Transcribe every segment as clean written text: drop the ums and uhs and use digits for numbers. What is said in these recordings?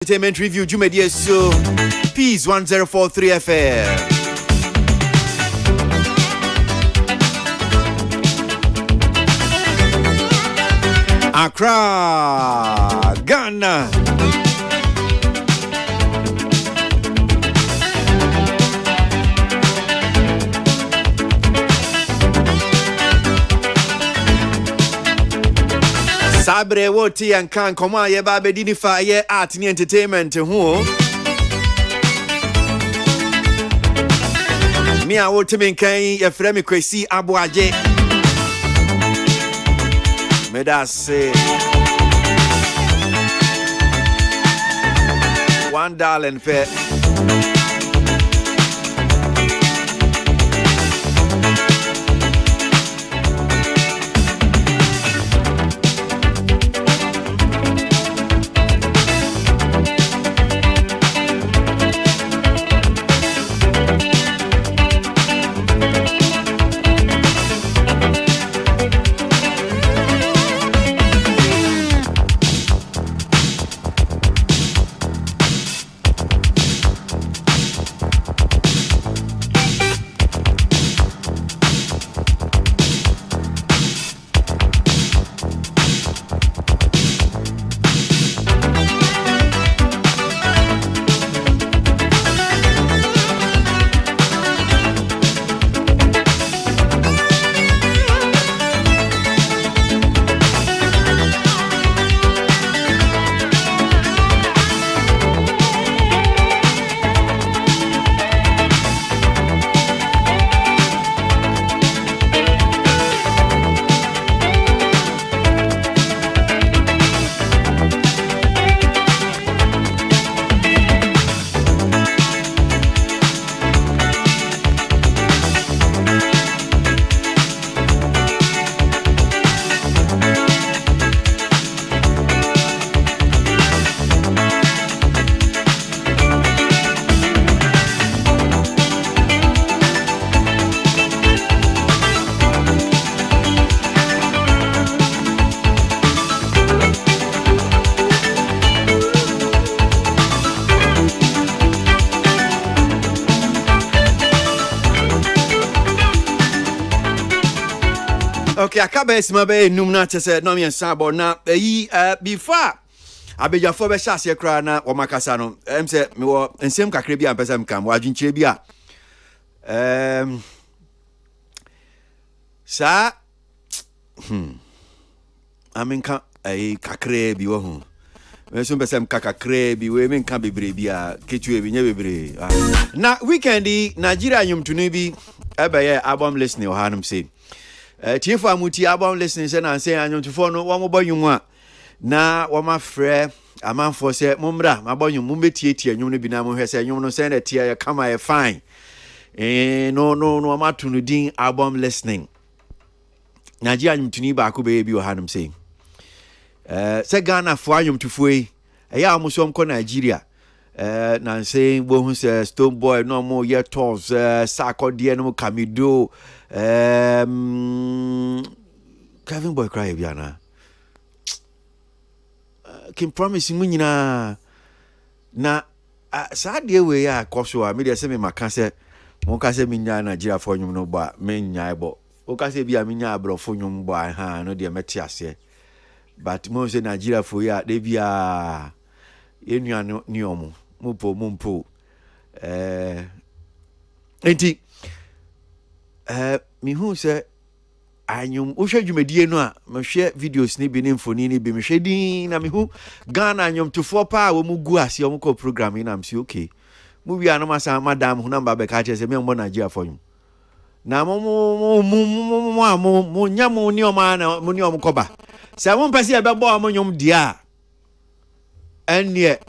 Entertainment Review Jumedi so Peace 1043 FM. Accra, Ghana. Sabre woti and can come on ye babe dinifa ye art ni entertainment ho. Me a woti men kan ye frɛ me Kwesi Aboagye. Me da say $1 fair. Okay, akabes mabe numna tese no me sabo na before abejafo be hyase kra na wo makasa no se me wo ensem kakra bi ampesa mkam wo adwinkyire bi a sa amenka kakra bi wo hu me so mpesa kakra bi we menka bebre bi a ketu bi nya bebre na weekend Nigeria nyumtunu bi ebe album listening o hanum say Tifa muti album listening say na say anyomtufo no wo mobonyum a na wo mafrɛ amanfo say mommra mabonyum mumbetietie anyom no bi na mo hwɛ say anyom no say na tie kama e fine no amatu no din album listening Nigeria anyomtuni ba ko be bi o hanum say say Ghana fo anyomtufo yi eya amusom ko Nigeria na say bo hu say Stone Boy no mo ye tours sakode no Kamido Kevin Boy cry biana can promise mu nyina na saade we ya koso a me de se me maka se mo ka se me nya Nigeria fo nyum no ba me nya ebo o ka se bia me nya abrofo nyum ba ha no de meti ase but mo se Nigeria fo ya de bia enua no ni omo mumpo enti mi hu se anyum wo hwe dwumadie no a me hwe videos ni bi ni mfoni ni bi me hwe din na me hu Ghana anyum tofo pa wo mu gu ase wo ko program ni na am si okay mu wi anoma sa madam hu na mba be ka che se me mbo Nigeria for nyum na mo nyamo ni o ma na mo ni o mkoba se mo mpese e be bo mo nyum dia enie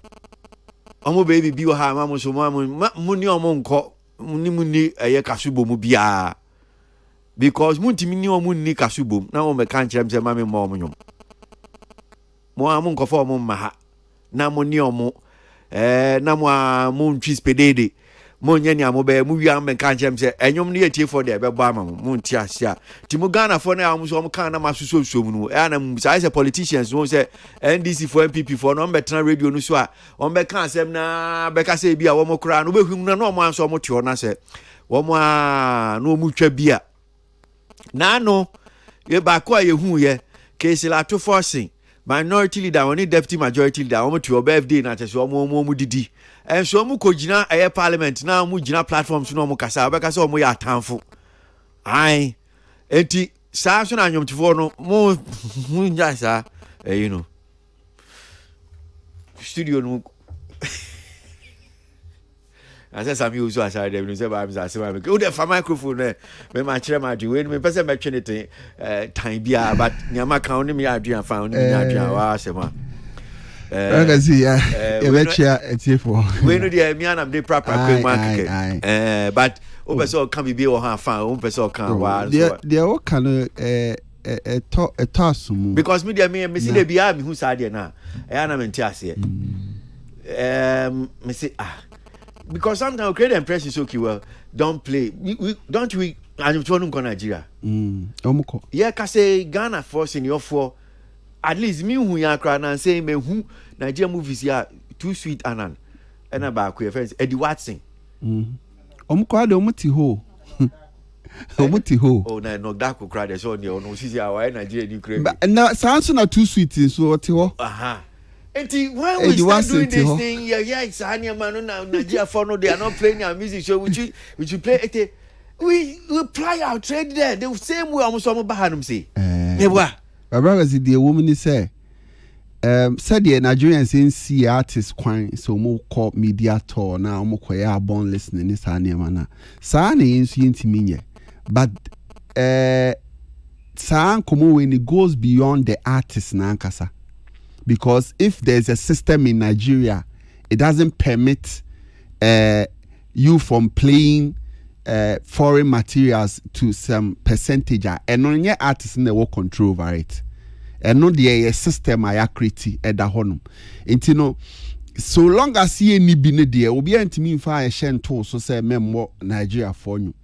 omo baby bi wo ha ma mo so mo ni o mo nko ni mu ni eye kasubo mu bia because muntimi ni omu ni kasubom na o me kan kyerem se ma me mo nyom mo amu nkofo mo ma ha na mo ni omu na mo ntwi spedede monye ni amobe mu wi am kan chem se enyom ne yetie for de be bo ama mo nti ase ti mo Ghana for na am so mo kan na masuso so mu no e na say politicians no say NDC for MPP for no betena radio no so a on be kan asem na be ka say bia wo mo kra no be hu na no mo anso mo te na say wo mo a no mu twa bia na no ye ba ko ye hu ye case la to forcing minority leader oni deputy majority leader omo to birthday na tese omo didi en so omo ko gina parliament na omo gina platforms no omo kasa obekasa omo ya atamfo ai enti sa so na nyomtifo no mo nya sa you know studio no asa sami uso asa dem no se ba mi asa ma me o de fa microphone me ma kire ma dwe me pese me twe ne time bia but nyama kan oni me aduan fa oni me aduan wa asema see ya e be chia etifo we no dey me anam dey proper quick market but o pese o kan bi o ha fa o pese o kan wa so dey o kan asumu because me dey me see dey bia me hu sa dey na e ana me nti ase me say because sometimes we create the impression is okay, well, don't play. Don't we? And you told Nigeria. Omoko. Yeah, cause Ghana force in your for at least me who ya cry and say me who Nigeria movies here too sweet and about queer friends Eddie Watson. Omoko ade omuti ho. Omuti ho. Oh, na no that could cry the so no see our Nigeria new create. But now sounds not too sweet so what ho. Aha. And when we start doing this thing, it's Hania man now Nigeria for no, they are not playing our music. So we should play it. We ply our trade there. The same way almost some Bahanum say. My brother said the woman say, said the Nigerians in see artists quite so more called media tour now more quite born listening this Hania man. Sani in seeing to me, but San come when it goes beyond the artist nankasa. Because if there's a system in Nigeria, it doesn't permit you from playing foreign materials to some percentage. And on your artists in the work control over it. And no the system I create at the home. And you know, so long as you any bine there, will be anti for a shen to so say more Nigeria for you.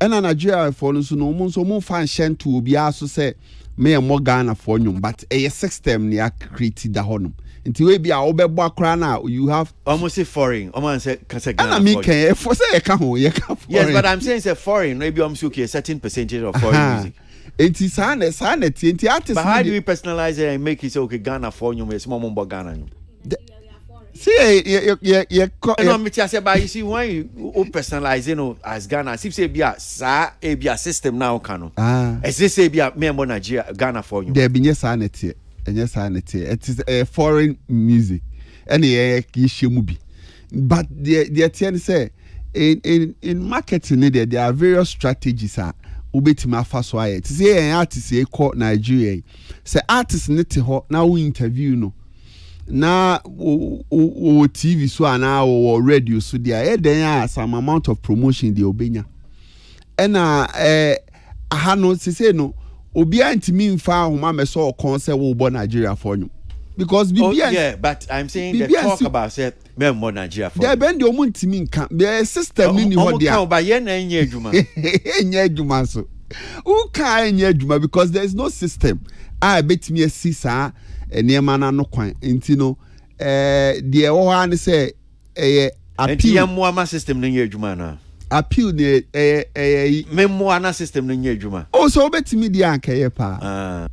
And a Nigeria for you so no more so more fan shen to will be also say. Me more Ghana for you, but a system near created the honum. Until we be our beba crana, you have almost a foreign. Almost say Ghana. I mean, for say a can yes, but I'm saying it's a foreign. Maybe I'm suki a certain percentage of foreign music. It is sanity. But how do we personalize it and make it so okay Ghana for you? It's more Ghana. See, no, me say, but you see when you personalize, you know, as Ghana, if say be a system now, cano. As they say be a member Nigeria, Ghana for you. There be no sanity, and yes sanity. It is a foreign music, and the issue movie. But the ten say in marketing, there are various strategies. Ubetima faswaye. To say an artist called Nigeria, say artists need to now we interview no. Na o TV so ana o radio so there then some amount of promotion the obenya aha no say no obi antimi mfa homa me so concert wo bo Nigeria for you because yeah, but I'm saying they talk about say me more Nigeria for there bend the omuntimi nka the system ni ho there o ba ye na enye adwuma enye adwuma so who can enye adwuma because there is no system betimi asi saa eniema na no kwan enti no de wo ha ne say appeal yamwa system no nye adwuma na appeal ne memmo na system no nye adwuma so betimi de anka ye pa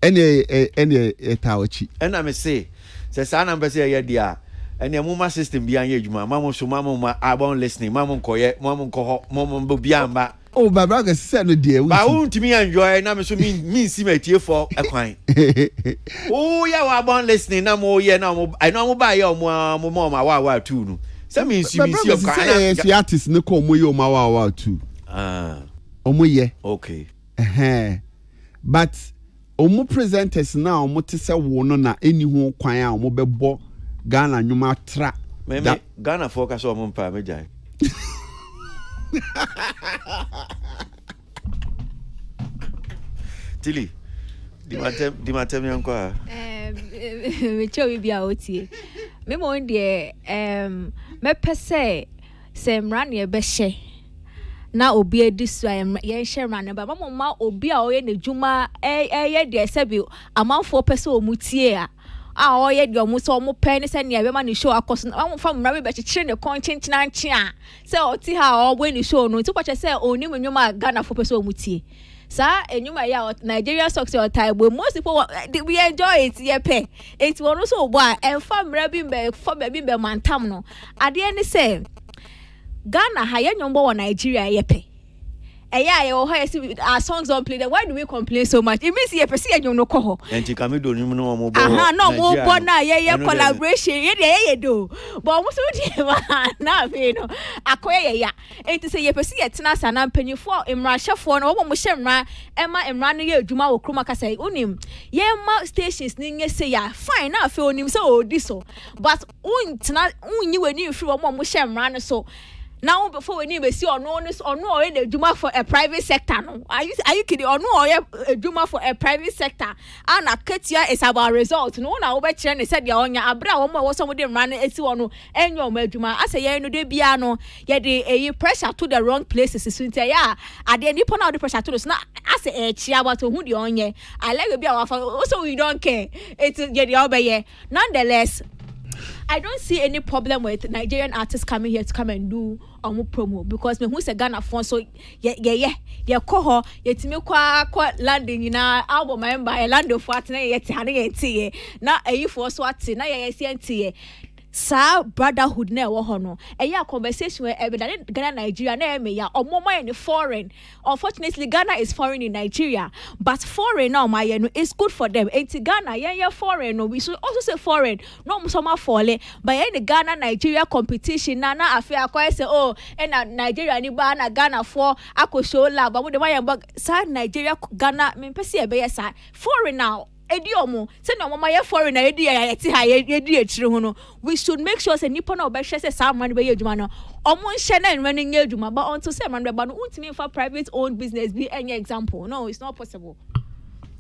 ene etawachi ena me say sa na mbese ye dia ene muma system bi anye adwuma mamo so mamo abon listening mamo nkoye mamo nkoho mamo bia mba oh baba ga say no de ba untimi enjoy na me so me si matie for ekwan oh ya wa abon listening na mo ye na mo I know mo ba ye mo ma wa tu nu say me si o kan na artist ne ko mo ye o ma wa tu omo ye okay but omo presenters now omo te se wo no na eni ho kwan a omo bebo Ghana nyuma tra me Ghana focus omo mpa me jai Tilly, di matem yanko me chowi bia otie me mo ndie me pese se mran ye behye na obi edi so ye hye mran ba mama obi a oye ne dwuma ye de sebi amanfo pese omutie a oye de omu so omu pe ne se ne be ma ne show akoso na fa mra be chire ne kon chinchina nche a se oti ha ogwe ne show no ti kwache se oni menwuma Ghana fo pese omutie sa enyuma ya Nigeria socks your tie but most people we enjoy it ye pe it won so bo a emfa mra bi mbe for be mantam no ade ne se Ghana ha ye nyombo wo Nigeria ye pe yeah, our songs don't play. Why do we complain so much? It means you see a no coho. And you come do no more. No more bona, yeah, collaboration, yeah, do. But almost now, you know, acquire, yeah. And to say, you see a tenas and I'm penny for in Russia for no one Emma and running your Juma or Krumaka say, unim. Yeah, mark stations, ning say, yeah, fine, now feel him so this so. But you and you through a mom with run so. Now before we need to see or no the Juma for a private sector. No, are you kidding? Or no a Juma for a private sector. And a Katia is about results. No, now over Chen said the onya Abra was somebody running a no and your Juma. I say yeah no de biano yet the pressure to the wrong places is winter. Yeah, I didn't put out the pressure to us. Not I say a chia about who the onye. I like to be our also we don't care. It's get the obey. Nonetheless, I don't see any problem with Nigerian artists coming here to come and do promo because me who say Ghana phone so yeah koho yetimi kwa landing na album member e land of what na yeti hane yeti na eyi for so ati na yesi sa brotherhood na wo ho no eya conversation where Ghana Nigeria na me ya omoma in foreign. Unfortunately Ghana is foreign in Nigeria, but foreign now my no is good for them. Enti Ghana yeah foreign no we should also say foreign no summer fall but in the Ghana Nigeria competition na afia kwa say oh and Nigeria ni ba na Ghana for akosho lab but the why sa Nigeria Ghana me pese e be yes foreign now ediomo say no mama ye foreign na edi ya ti ha ye di etire ho no we should make sure say nipa na obehwe say sa man be ye adwuma no omo nhye na enwe ne nye adwuma but until say man be ba no untimi for private owned business be any example no it's not possible.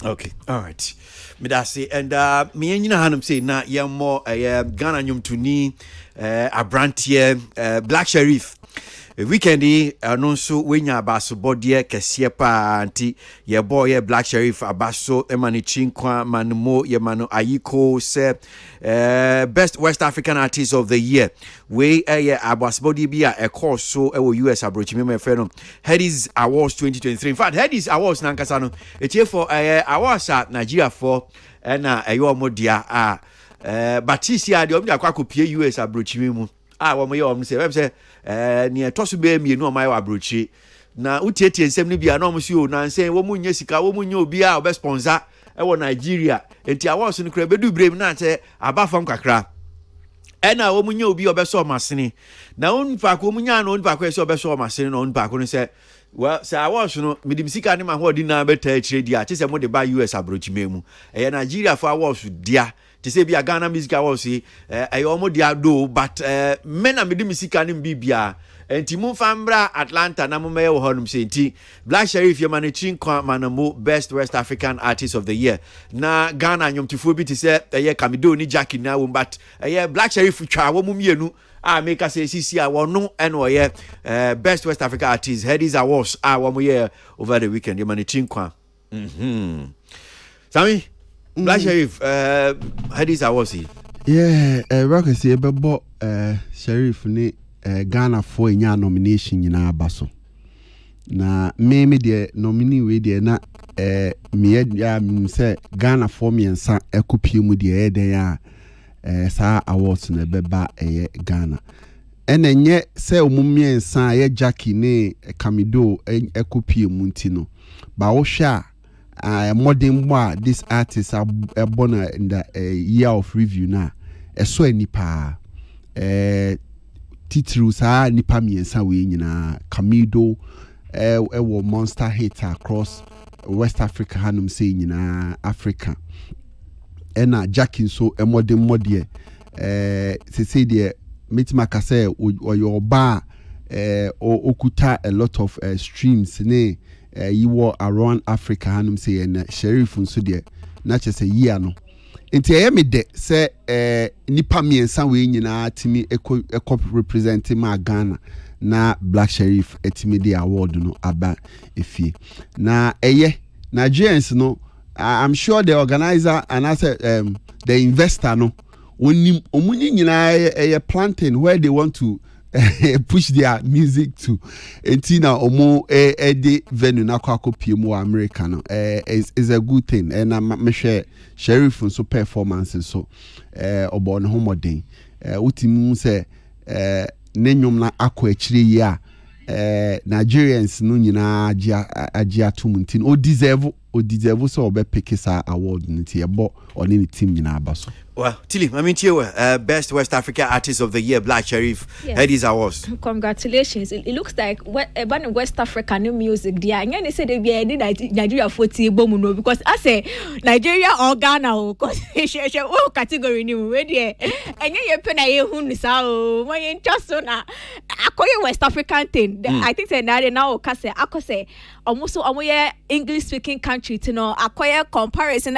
Okay, all right. Me da say and me nyina hanum say na ye mo Ghana nyum tuni abrantie Black Sherif weekendi anonso wenya abaso body kese pa anti ye boy Black Sherif abaso emani chinkwa manmo ye mano ayiko se best West African artist of the year we abaso body bia e course so e US abrochime me fe no Headies Awards 2023 in fact Headies Awards na nkasa no etie for awards at Nigeria for na eyo modia Batisia de omja kwa kopie US abrochime mu wo mo ye om se ne toso be mienu o mai wa abrochi na utietie nsem ne bia na om si o na nsen wo mu nya sika wo mu nya obi a obe sponsor e wo Nigeria enti awards no kra bedu brem na che abafam kakra ena wo mu nya obi obe so masene na on pa ko mu nya no on pa ko so obe so masene no on pa ko no se well say awards no midim sika ne ma ho di na beta akire dia che se mo de ba US abrochi memu Nigeria for awards dia to say be a Ghana music awards I almost do but men and midim sika ne bibia enti mu fambra Atlanta na mu me wo honum say enti Black Sherif ye managing manamo best West African artist of the year na Ghana nyomtifo bi ti say Kamido ni Jackie na wo but Black Sherif twa wo mu mienu make us say CC no and best West Africa artist Headies Awards 1 year over the weekend ye managing Sammy Black Sherif Headies Awards Rocket say bebo Sherif ni Ghana for nya nomination nyina abaso na me de nominee we de na me ya say Ghana for me ensa ekopie mu de den ya sa awards na beba Ghana enenye say omumie ensa ye Jackie ne Kamido ekopie mu ntino ba wo hwa modern boy this artist born in the year of review na so anipa titru sa nipa miensa we nyina Kamido wo monster hit across West Africa hanum say nyina Africa ena Jackie so modern modie say de metimaka say oyoba okuta a lot of streams ne you were around Africa hanum say and Sherif nso de na che say year no nti ɛyɛ me de sɛ nipa miensa we nyinaa timi ɛkɔ represent ma Ghana na Black Sheriff etimi the award no aba efie na ɛyɛ Nigerians no I'm sure the organizer and I said the investor no onim omunyi nyinaa ɛyɛ planting where they want to push their music to entina omo the venue na kwa kopie mu America no is a good thing and me share Sheriff so performance so obo no homoden utimu say ne nnwom na akọ akire yi a Nigerians no nyina agia to muntin o deserve so obe pick sa award nti ebo oni ni team nyina abaso. Well, Tilly, I mean, you best West Africa Artist of the Year, Black Sheriff, had his awards. Congratulations! It looks like when West Africa new music, they say they be Nigeria 40 bomuno because I say Nigeria or Ghana because category new where there and you pena ye hun sao my just so na akoye West African thing. I think say now kase akose almost omoye English speaking country to know akoye comparison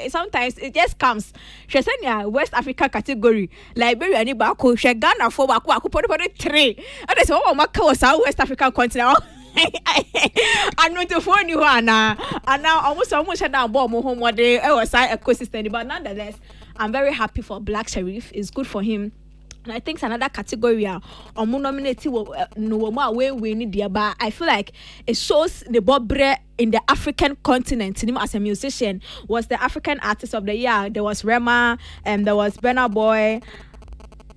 sometimes it just comes. Shesenia West Africa category Liberia ni bako she Ghana for bako put 3 and they say oh maka was West African continent and not to phone you and now almost shut down bomb home what they was ecosystem but nonetheless I'm very happy for Black Sheriff. It's good for him. And I think it's another category omo nominate no more when we need there, but I feel like it shows the bobre in the African continent. As a musician, was the African Artist of the Year. There was Rema, and there was Burna Boy,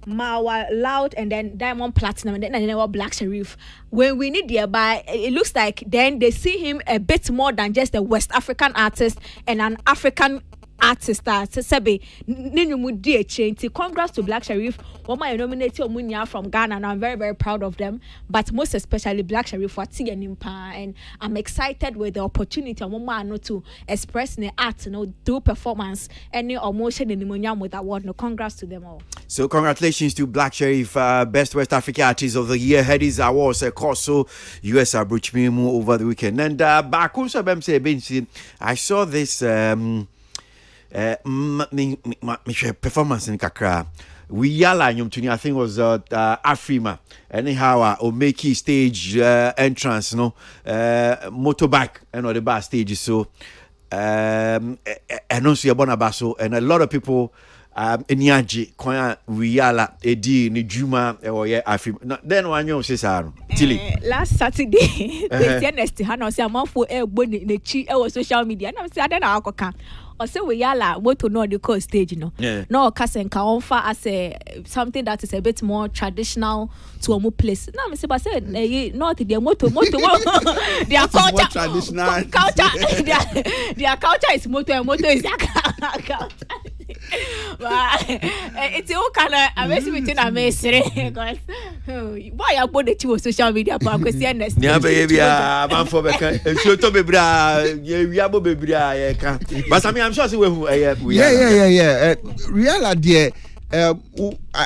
Mawa Loud, and then Diamond Platinum, and then there was Black Sheriff. When we need there, but it looks like then they see him a bit more than just a West African artist and an African artist that sebe ninyumu DH. Congrats to Black Sheriff. Woma nominated Omunya from Ghana, and I'm very, very proud of them. But most especially Black Sheriff for and I'm excited with the opportunity of to express the art, do performance, any emotion in the with award. No, congrats to them all. So congratulations to Black Sheriff, Best West Africa Artist of the Year, had his awards also US Abruchmimu over the weekend. And I saw this performance in Kakra. We yalla nyumtuni, I think it was Afrima. Anyhow, Omeki stage entrance, motorbike and the bar stage. So and also Bonabaso and a lot of people Enyaji Koya Wiyala Edi Nijuma or Afrima. Then one you say Tilly. Last Saturday, the next Hano say I'm for a bonnet the chi social media. And I'm saying I don't know. Or say we yala moto no the coast stage no kasen ka onfa as a something that is a bit more traditional to a place. Now me say but say not the moto their culture traditional their culture is moto and moto is their culture. It's all kind of amazing because why you put the two social media for question next yeah baby man for so to be bra yeah baby but I mean I'm sure yeah real idea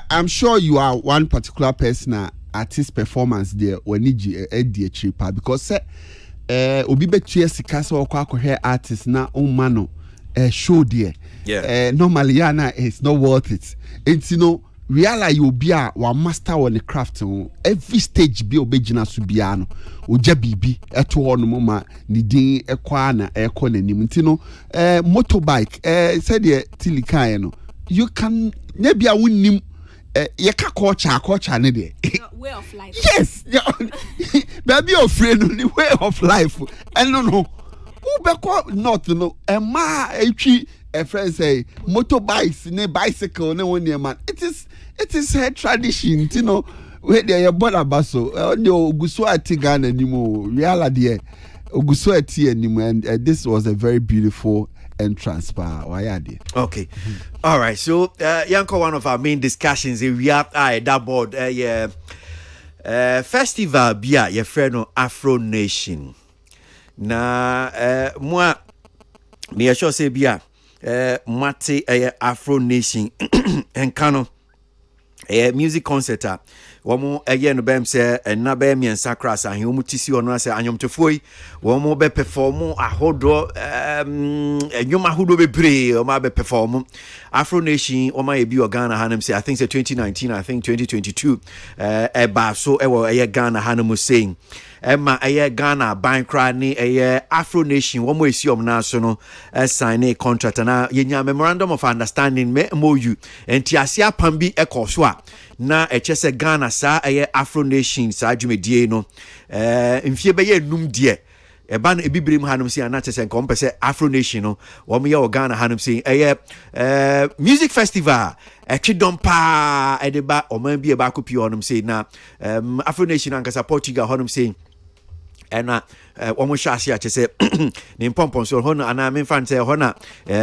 I'm sure you are one particular person artist performance there when you a cheaper because obi betua sika so akọ artist na umano show there normally yana it's not worth it. It's realize you be a master on the craft every stage be obejina subiano oja bibi eto ho no ma ni din ekwa na ekọ nanim ntino motorbike said the tilikan no you can maybe a wonnim ye ka culture ne de way of life. Yes baby your friend the way of life and no who be not no e ma etwi a friend say motorbikes ne bicycle ne one man it is her tradition where they are born abaso no oguso ati Ghana anymore reality oguso ati anymore and this was a very beautiful entrance okay all right so Yanko, one of our main discussions we have that board festival bia your friend Afro Nation na moi me sure say bia mate Afro Nation and kano music concert a wɔn ɛyɛ no bɛm sɛ ɛna bɛyɛ mmiɛnsa kras ahen wɔn ti si ɔno asɛ anyɔmtofoɔ yi wɔn bɛ perform ahodoɔ ɛnwom ahodoɔ bebree wɔn abɛ perform Afro Nation wɔn ayɛ bi wɔ Ghana hanom sɛ I think sɛ 2019 I think 2022 ɛbaa so ɛwɔ ɛyɛ Ghana hanom saying Emma ɛyɛ Ghana ban kra ne ɛyɛ Afro Nation wɔn esi wɔn na so no sign a contract na yɛnya memorandum of understanding MOU enti ase apam bi ɛkɔ so a na ɛkyɛ sɛ Ghana saa ɛyɛ Afro Nation saa dwumadie no mfie bɛyɛ num deɛ ɛba no ebibirem hanom sɛ ana kyɛ sɛ nkɔm pɛ sɛ Afro Nation no wɔn yɛ wɔ Ghana hanom sɛ ɛyɛ music festival ɛtwe dɔm paa ɛde ba ɔman bi ɛba akɔpie hɔnom sɛ na Afro Nation ankasa Portugal hɔnom sɛ ɛna wɔn hyɛ ase akyɛ sɛ ne mpɔmpɔn so hɔ no anaa memfa nsɛ hɔ na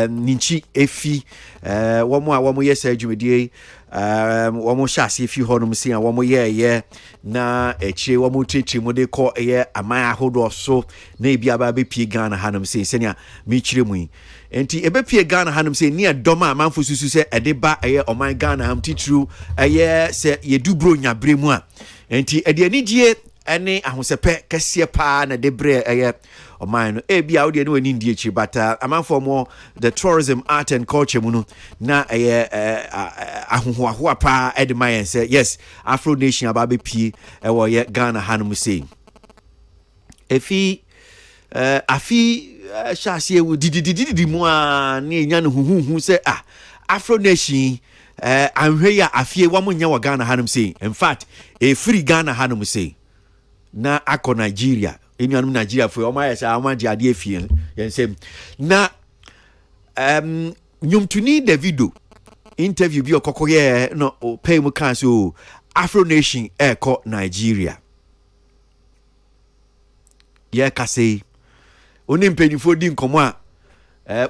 ninchi efi wɔn a wɔn yɛ sɛ dwumadie wɔn hyɛ ase efi hɔ nom si a wɔn yɛ na ɛkyire wɔn titiri mu de kɔ ɛyɛ aman ahodoɔ so na ebi aba bɛpie Ghana hanom sɛ sɛnea mekyire mu yi enti ebɛpie Ghana hanom sɛ ni ɛdɔm a amanfo susu sɛ ɛde ba ɛyɛ ɔman Ghana ham titiriw ɛyɛ sɛ yɛduburo nyabre mu a enti ɛde anigye ɛne ahosɛpɛ kɛseɛ paa na de brɛ ɛyɛ ɔman no ebi a wode ne wani ndie akyi but amanfo mo the tourism art and culture mu no na ɛyɛ ahohoahoa paa ɛde ma yɛn sɛ yes Afro Nation aba bɛpie ɛwɔ yɛ Ghana hanom sei efi afi hyɛaseɛ wo dididididi mu a ne ɛnya no huhuhu sɛ Afro Nation anhwɛ yi a afie wɔn nyɛ wɔ Ghana hanom sei in fact ɛfiri Ghana hanom sei na akɔ Nigeria enuanum Nigeria fo o ma yesa ama de ade afie yensem na nyumtuni Davido interview bi okokoye no pay mu kan so Afro Nation eko Nigeria ye kase oni mpanyifo di nkomo a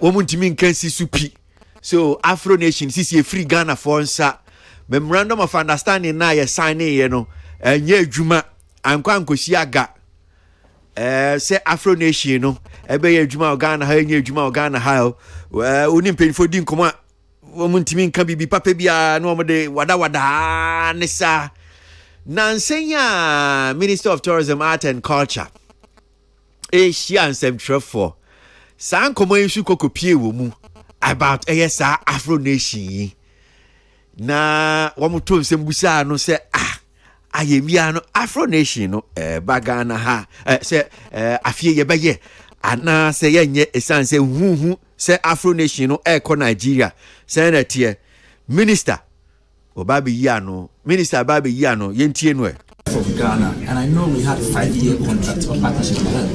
wo muntimi nkansi supi so Afro Nation sisi free Ghana for nsa memorandum of understanding na ye sign ye no enye adwuma ankwa nkosi aga say Afro Nation no ebe ye adwuma Ghana ha enye adwuma Ghana ha oni mpanyifo di nkomo a wo muntimi nka bibi papa bia no mo de wada ne sa Nansenya Minister of Tourism Art and Culture she and some for san komo isu kokopie wo mu about sa Afro Nation na wo to nsem busa no se ayemia no Afro Nation no bagana ha se afie ye beye ana se yenye esanse huhu se Afro Nation no eko Nigeria se na tie minister obabe yiano minister babe yiano yentie no from Ghana, and I know we had 5-year contract of partnership with them.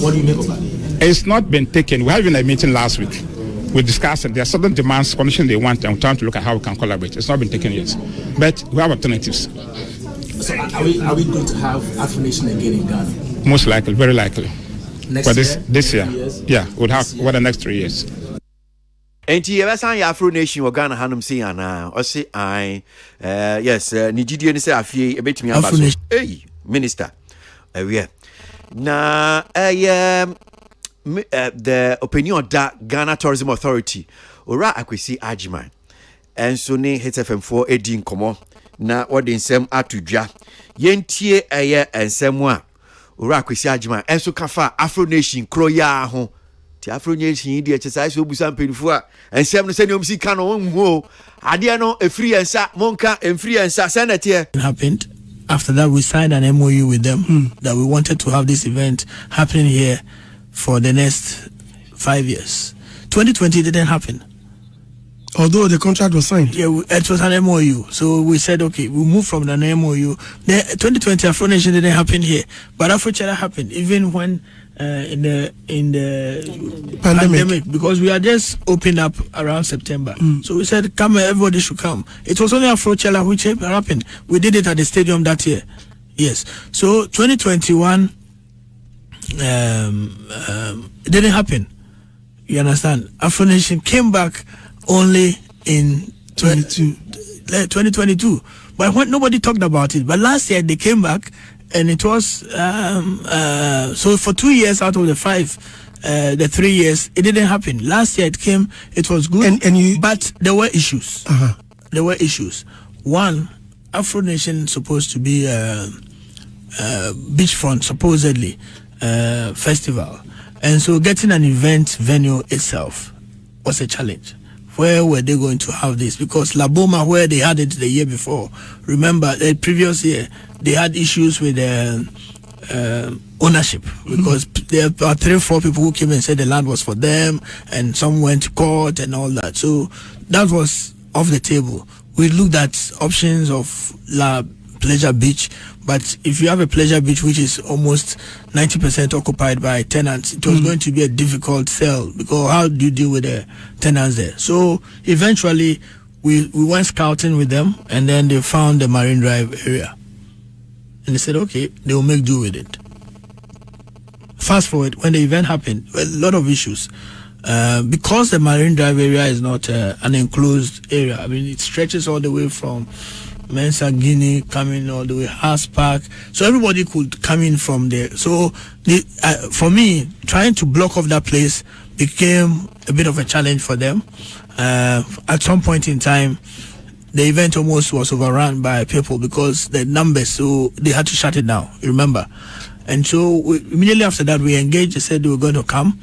What do you make of that? It's not been taken. We had a meeting last week. We discussed it. There are certain demands, conditions they want, and we're trying to look at how we can collaborate. It's not been taken yet, but we have alternatives. So are we going to have Afro Nation again in Ghana? Most likely, very likely. Next year? This year. Years? Yeah, we'll have over the next 3 years. Enti yebesan ya Afro Nation wo Ghana hanum se ana o se ai yes ni gidie ni se afie ebetimi aba so hey minister we na the opinion that Ghana Tourism Authority ora akwesi Ajiman enso ne HFM4 edi nkomo na wode nsem atodwa yentie ensem a ora akwesi Ajiman enso kafa Afro Nation kroya ho ti Afro Nation di exercise obusa mpenifu a ensem no se ne omsi ka no nhu ade no efiri ensa monka enfiri ensa senator happened. After that, we signed an MOU with them that we wanted to have this event happening here for the next 5 years. 2020 didn't happen. Although the contract was signed. Yeah, it was an MOU. So we said, okay, we moved from an MOU. The 2020 Afro Nation didn't happen here, but Afrochella happened even when in the pandemic, because we are just opened up around September. So we said, come, everybody should come. It was only Afrochella which happened. We did it at the stadium that year. Yes. So 2021 it didn't happen. You understand? Afro Nation came back only in 2022. But when nobody talked about it. But last year they came back, and it was so for 2 years out of the 5, the 3 years it didn't happen. Last year it came, it was good, but there were issues. There were issues. One, Afro Nation supposed to be beachfront, supposedly, festival. And so getting an event venue itself was a challenge. Where were they going to have this? Because La Boma, where they had it the year before, remember the previous year, they had issues with ownership, because there are 3 or 4 people who came and said the land was for them, and some went to court and all that. So that was off the table. We looked at options of La Pleasure Beach, but if you have a pleasure beach which is almost 90% occupied by tenants, it was going to be a difficult sell, because how do you deal with the tenants there? So eventually we went scouting with them, and then they found the Marine Drive area, and they said okay, they will make do with it. Fast forward, when the event happened, a lot of issues. Because the Marine Drive area is not an enclosed area. I mean, it stretches all the way from Mensa Guinea, coming all the way Haas Park, so everybody could come in from there. So for me, trying to block off that place became a bit of a challenge for them. At some point in time, the event almost was overrun by people because the numbers, so they had to shut it down, remember. And so immediately after that, we engaged. They said they were going to come.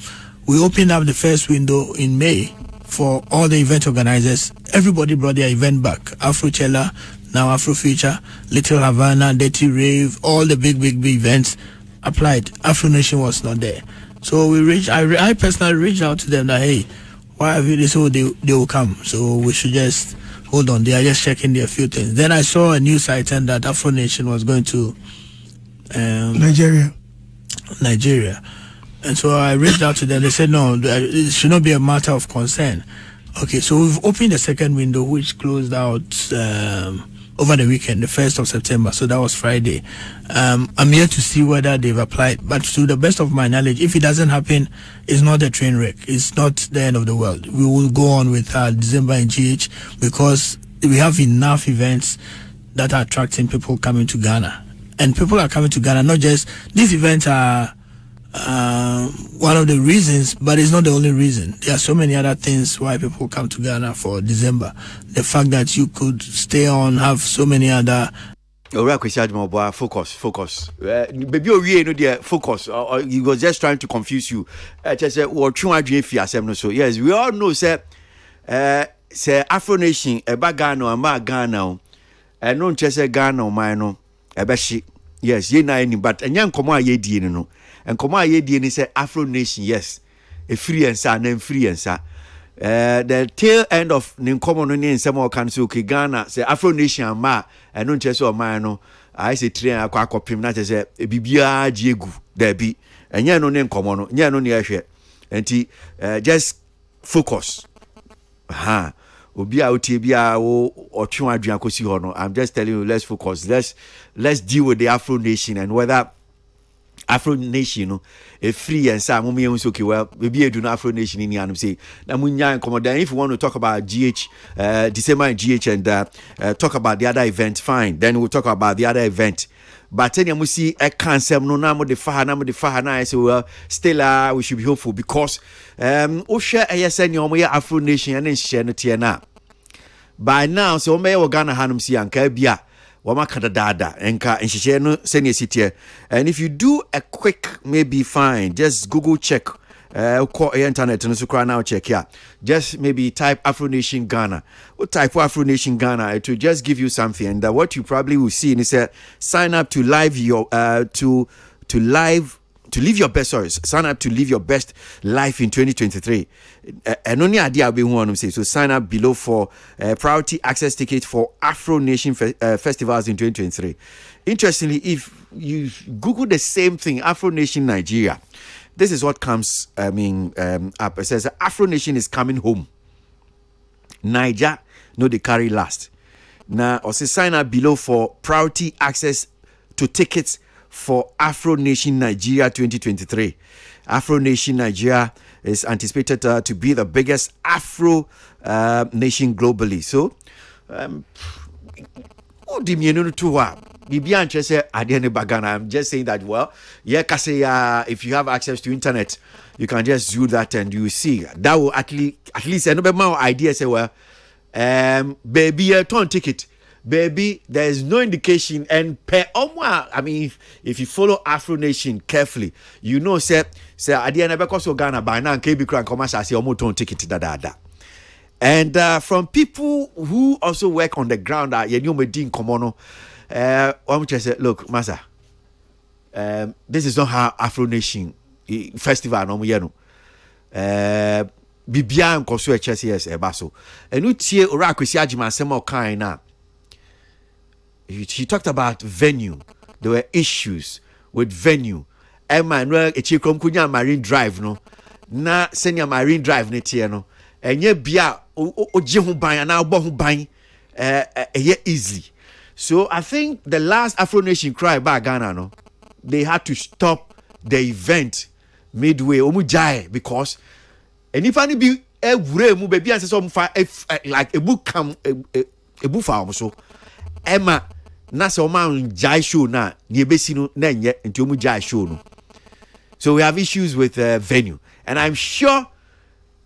We opened up the first window in May for all the event organizers. Everybody brought their event back. Afrochella, now Afrofuture, Little Havana, Dirty Rave, all the big events applied. Afro Nation was not there. So I personally reached out to them that, hey, why have you this? So they will come. So we should just hold on. They are just checking their few things. Then I saw a news item that Afro Nation was going to Nigeria. And so I reached out to them. They said, no, it should not be a matter of concern. Okay, so we've opened the second window, which closed out over the weekend, the 1st of September. So that was Friday. I'm here to see whether they've applied. But to the best of my knowledge, if it doesn't happen, it's not a train wreck. It's not the end of the world. We will go on with December in GH, because we have enough events that are attracting people coming to Ghana. And people are coming to Ghana, not just, these events are one of the reasons, but it's not the only reason. There are so many other things why people come to Ghana for December. The fact that you could stay on, have so many other. Focus. Baby, we know the focus. He was just trying to confuse you. Just say, "What you want to do?" So yes, we all know. Say Afro Nation, Ghana, ama Ghana, and no just say Ghana, man, Ebeshi. Yes, ye na any, but and young come ye di no. And come ye di say Afro Nation, yes, a free and sa, and free and sa. The tail end of Ninkomo no some more cancel Ghana, say Afro Nation ma, and no just or mano. I say train a quack of him, not as a bibia jigu, there be, and ya no name common, ya no near share. And just focus. Ha. Obi a otibia or twa adwan kosi ho no. I'm just telling you, let's focus. Let's deal with the Afro Nation, and whether Afro Nation a free and some me okay, well maybe I do not Afro Nation in the say na munya come down. If you want to talk about GH December and GH and talk about the other event, fine, then we'll talk about the other event. But then you see a cancel no na mo de fa na I say, well still we should be hopeful, because o share ASN your Afro Nation and share no tie na by now. So me Ghana hanum si anka bia wama kada dada enka nhihye no senior city. And if you do a quick maybe fine, just Google check call internet and so now check here, just maybe type Afro Nation Ghana or type Afro Nation Ghana, it will just give you something. And what you probably will see is sign up to live your to live your best, sign up to live your best life in 2023. And only idea I'll be one say, so sign up below for priority access ticket for Afro Nation festivals in 2023. Interestingly, if you Google the same thing, Afro Nation Nigeria, this is what comes up. It says Afro Nation is coming home. Niger, no, they carry last. Now, also sign up below for priority access to tickets for Afro Nation Nigeria 2023. Afro Nation Nigeria is anticipated to be the biggest Afro nation globally. So, I'm just saying that, well, yeah, if you have access to internet, you can just do that and you see. That will at least another more idea say, well, baby, turn ticket. baby, there is no indication. And per I mean, if you follow Afro Nation carefully, you know, say at the end of the Ghana by now, KB Crown commercial say almost don't take it da. And from people who also work on the ground, you know, Medin Komono, I'm just say, look, Masa, this is not how Afro Nation festival no you know. Bibia nkoso HSS ebaso. Enu tie ora kwesi agima asem okan na. He talked about venue. There were issues with venue. Emmanuel Echikrom kunya Marine Drive no. Na senior Marine Drive ne tie no. Enye bia oje ho ban na obo ho ban easily. So I think the last Afro Nation cry by Ghana no. They had to stop the event midway omujai because anybody be mu baby and say some like a book come a book farm so Emma na so man jai show na ni ebesi no na nye nti omu jai show no. So we have issues with venue and I'm sure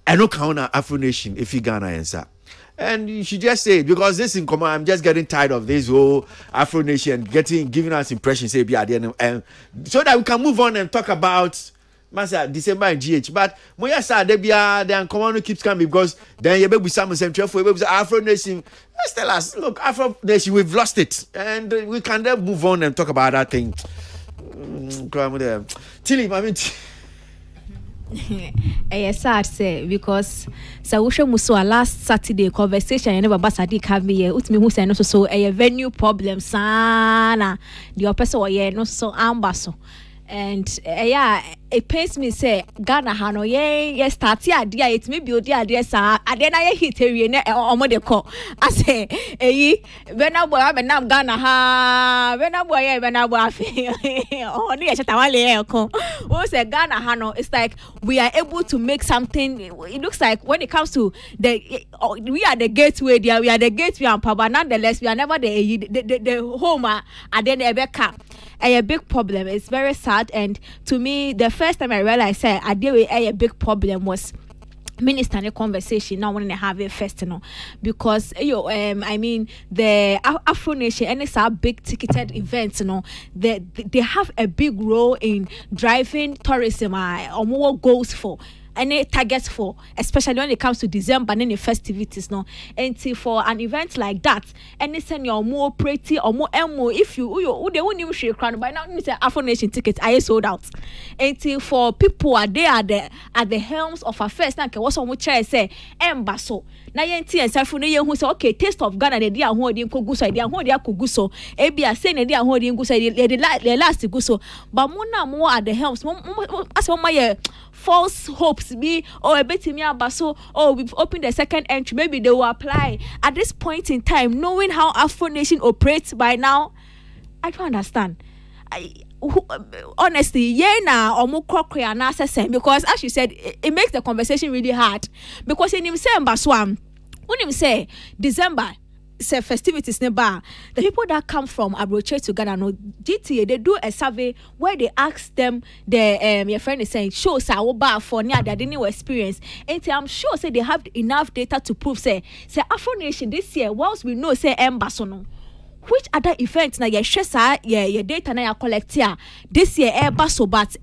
I know counter Afro Nation if you Ghana answer. And you should just say it because this in common, I'm just getting tired of this whole Afro Nation giving us impression say be at the end and so that we can move on and talk about Masa December in GH. But Moya said they be the common keeps coming because then you be some Afro Nation. Let's tell us, look, Afro Nation, we've lost it. And we can then move on and talk about that thing. Tilly, I mean sad say because Sawusha Muswa last Saturday conversation never Sadiq have me utmi who say no so a venue problem sana the person or no so ambaso and it pains me say Ghana hano ye start here dia it me build dia sa ade na ye hit area na omo de call I say when I boy am Ghana ha when I boy afi oh ni chata wale ko we say Ghana hano it's like we are able to make something. It looks like when it comes to we are the gateway there, we are the gateway and but nonetheless we are never the home and then Ebeka a big problem. It's very sad and to me the first time I realized say I deal with a big problem was minister in a conversation now when they have a festival because I mean the Afro Nation and it's a big ticketed events they have a big role in driving tourism or more goals for any targets for, especially when it comes to December and any festivities and for an event like that and send your more pretty or more emo if you they won't even share crown by now say Afro Nation tickets are sold out until for people are there at the helms of affairs now what some chair say embasso na yenti and self na who say okay taste of Ghana the dia ho di nkogu so dia ho dia kogu so e bia say na dia ho di ngu so the last go so but mo at the helms as my false hopes be a bit me abaso we've opened the second entry maybe they will apply at this point in time knowing how Afro Nation operates by now. I don't understand. Honestly, because as you said, it makes the conversation really hard because in him say December say festivities nearby. The people that come from Abroche to Ghana no GTA they do a survey where they ask them your friend is saying show sa for near their new experience and I'm sure say they have enough data to prove say Afro Nation this year whilst we know say Embassy which other events na your share your data na your collect here this year Embassy but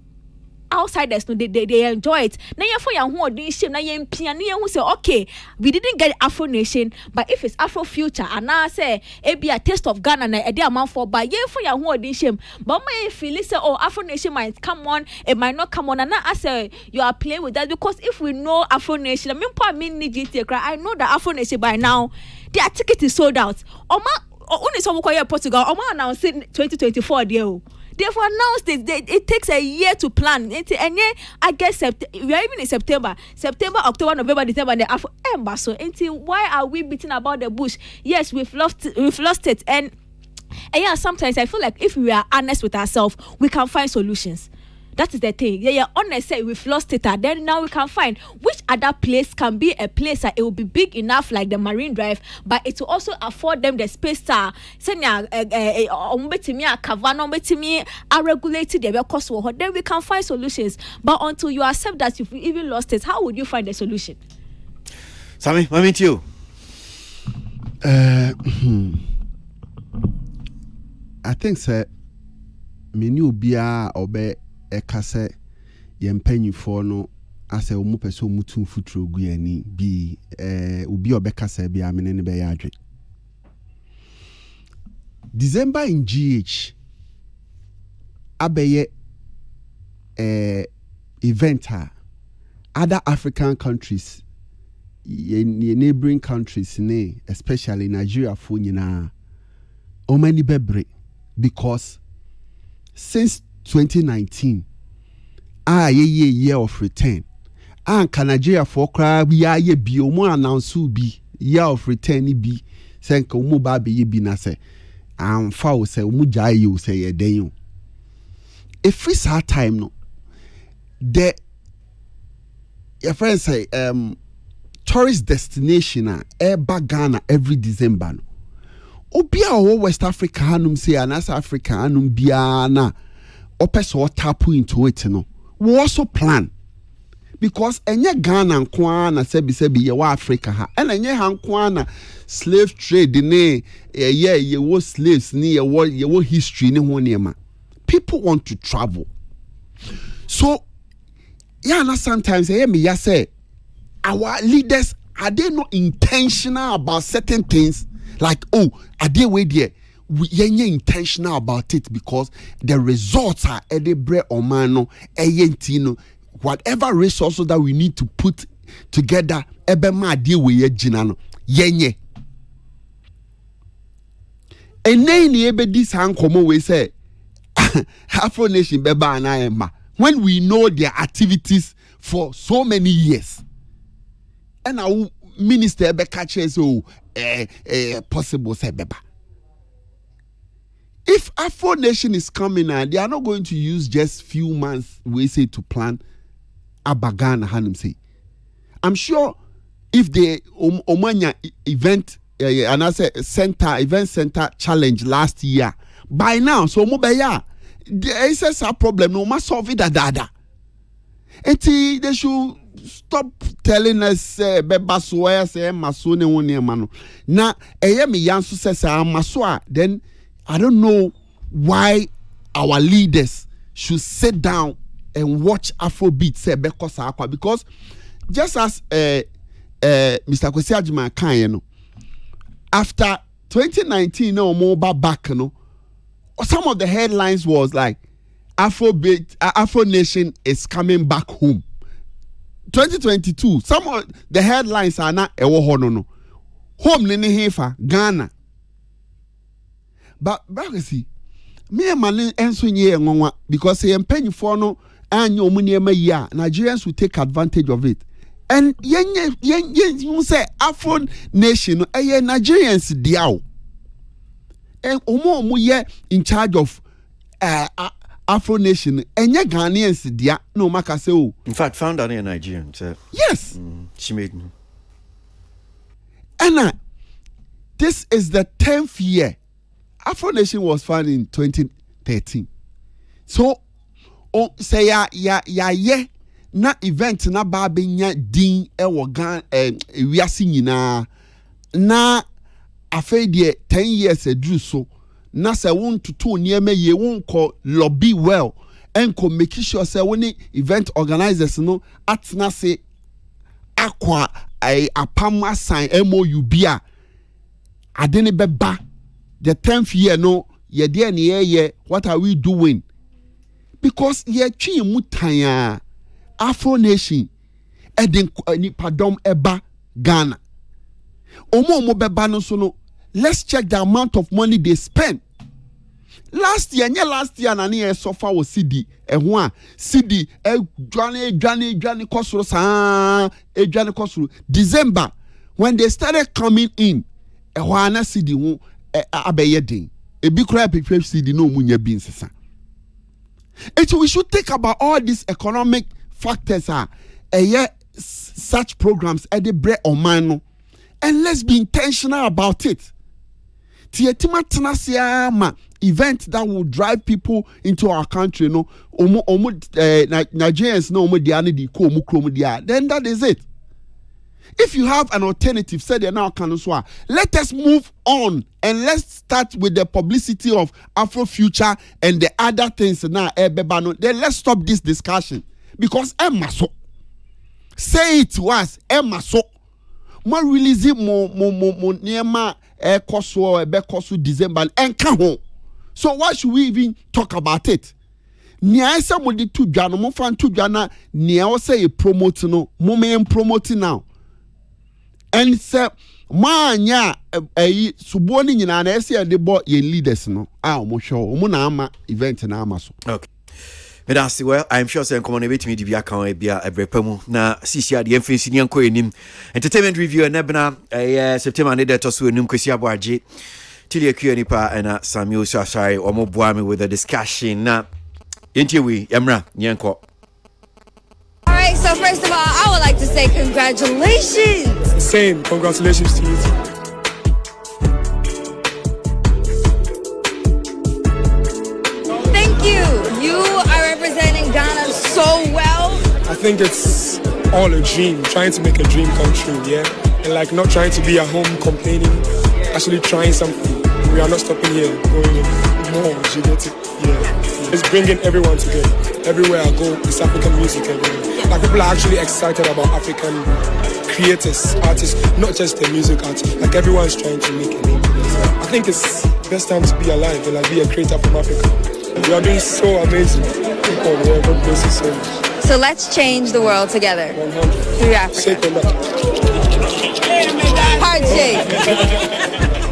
outsiders no they enjoy it na ye for your holding shame na ye mpia na ye who say okay we didn't get Afro Nation but if it's Afro Future and now say it be a taste of Ghana na e dey amount for but ye for your holding shame but my feel say Afro Nation might come on it might not come on and now I say you are playing with that because if we know Afro Nation I mean GTA I know that Afro Nation by now their ticket is sold out only some Portugal announced 2024 there. They've announced it takes a year to plan. And I guess we are even in September, October, November, December, and the Afro Embassy. Why are we beating about the bush? Yes, we've lost it. And yeah, sometimes I feel like if we are honest with ourselves, we can find solutions. That is the thing. Yeah, honest say we've lost it. Then now we can find which other place can be a place that it will be big enough like the Marine Drive, but it will also afford them the space to regulated the cost. Then we can find solutions. But until you accept that you've even lost it, how would you find the solution? Sammy, what mean to you? I think sir many ubia obe ekase yempanyifo no ase omu pese omu tun futuro gu ani bi ubi obe kase bi amene ne be ya adwe. December in GH abeye event other African countries ye neighboring countries especially Nigeria for nyina o many bebre because since 2019 year of return Nigeria for kra bi aye bi o mo announce bi year of return bi senka o mo ba be bi na se amfa o se o mo jaye o se ye den yo if it's our time no the your friends say tourist destination eba Ghana every December no obi a West Africa hanum say anas Africa hanum bia na opeso tap into it no we also plan because enye Ghana nko na sebi ye wa Africa ha and enye ha nko na slave trade ne ye wo slaves ni ye wo history ne ho niema. People want to travel. So yeah, na sometimes I hear me say our leaders are they not intentional about certain things like are they way there we intentional about it because the results are edebre omano eyentino whatever resources that we need to put together ebe ma de we agina no yenye ene ni ebe this hankomo we say Afro Nation beba na emma when we know their activities for so many years and our minister ebe catch so possible say beba. If Afro Nation is coming and they are not going to use just few months we say to plan Abagana Hanum say. I'm sure if the Omanya event and I say event center challenge last year by now so mobile there is a problem no must solve it dada. Eti they should stop telling us beba soya say masone woni mano na me yansu say maswa then I don't know why our leaders should sit down and watch Afrobeat say because just as Mr. Kwesi Agyeman kan you know after 2019 no more back you know some of the headlines was like Afro Nation is coming back home 2022 some of the headlines are not no home ni hefa Ghana but see me and my enso nye ngonwa because ye mpanyi for no anyo omu niema yi a Nigerians will take advantage of it and you say Afro Nation no Nigerians diao and omo ye in charge of Afro Nation enye Ghanaians dia no maka say oh in fact founder in Nigerian so yes she made me and this is the 10th year Afro Nation was founded in 2013 so say ya na event na ba benya din ewo gan wiase nyina na afei de 10 years adru so na say won to niema ye won ko lobby well enko make sure say woni event organizers no atna say akwa apam assign MOU bia adene beba the 10th year no ye there ne what are we doing because ye twi mutanya Afro Nation edin nipadom eba Ghana omo beba no so no let's check the amount of money they spend last year na ne suffer was CD ehho a CD dwane kosoro saa dwane kosoro December when they started coming in ehho ana CD ho abeye den ebi kura pepep CD no munya bi nsesa it we should think about all these economic factors such programs at the bread or man and let's be intentional about it. Tietima tenasia ma event that will drive people into our country no Nigerians no omo dia ne di ko omo krom dia then that is it. if you have an alternative, say they now can also. Let us move on and let's start with the publicity of Afrofuture and the other things now. Then let's stop this discussion because Emma so say it was Emma so. More release more near Koso December and come home. So why should we even talk about it? Nia somebody to Jana, mo fan to Jana, Nia say promote no, moment promoting now. And say, man, ya, subordinating in an essay and the boy ye leaders no. Mo show, Monama event in Amazon. Okay. Medasi, well, I'm sure some community me divya kan be a brepemu na sisia de emfensi ni anko enim entertainment review na bena September ne to so enum kwesi aboaje tili akua nipa na Samuel Shashai omo boa me with a discussion na entiwi emra nyenko. All right, so first of all, I would like to say congratulations. Same, congratulations to you. Thank you. You are representing Ghana so well. I think it's all a dream, trying to make a dream come true, yeah? And like not trying to be at home complaining, actually trying something. We are not stopping here, going more, you get it? Yeah. It's bringing everyone together. Everywhere I go, it's African music everywhere. Like people are actually excited about African creators, artists, not just the music artists. Like everyone's trying to make a name. I think it's best time to be alive and like be a creator from Africa. You are doing so amazing. Oh, yeah, God bless you so much. So let's change the world together. 100. Through Africa. Hard shake.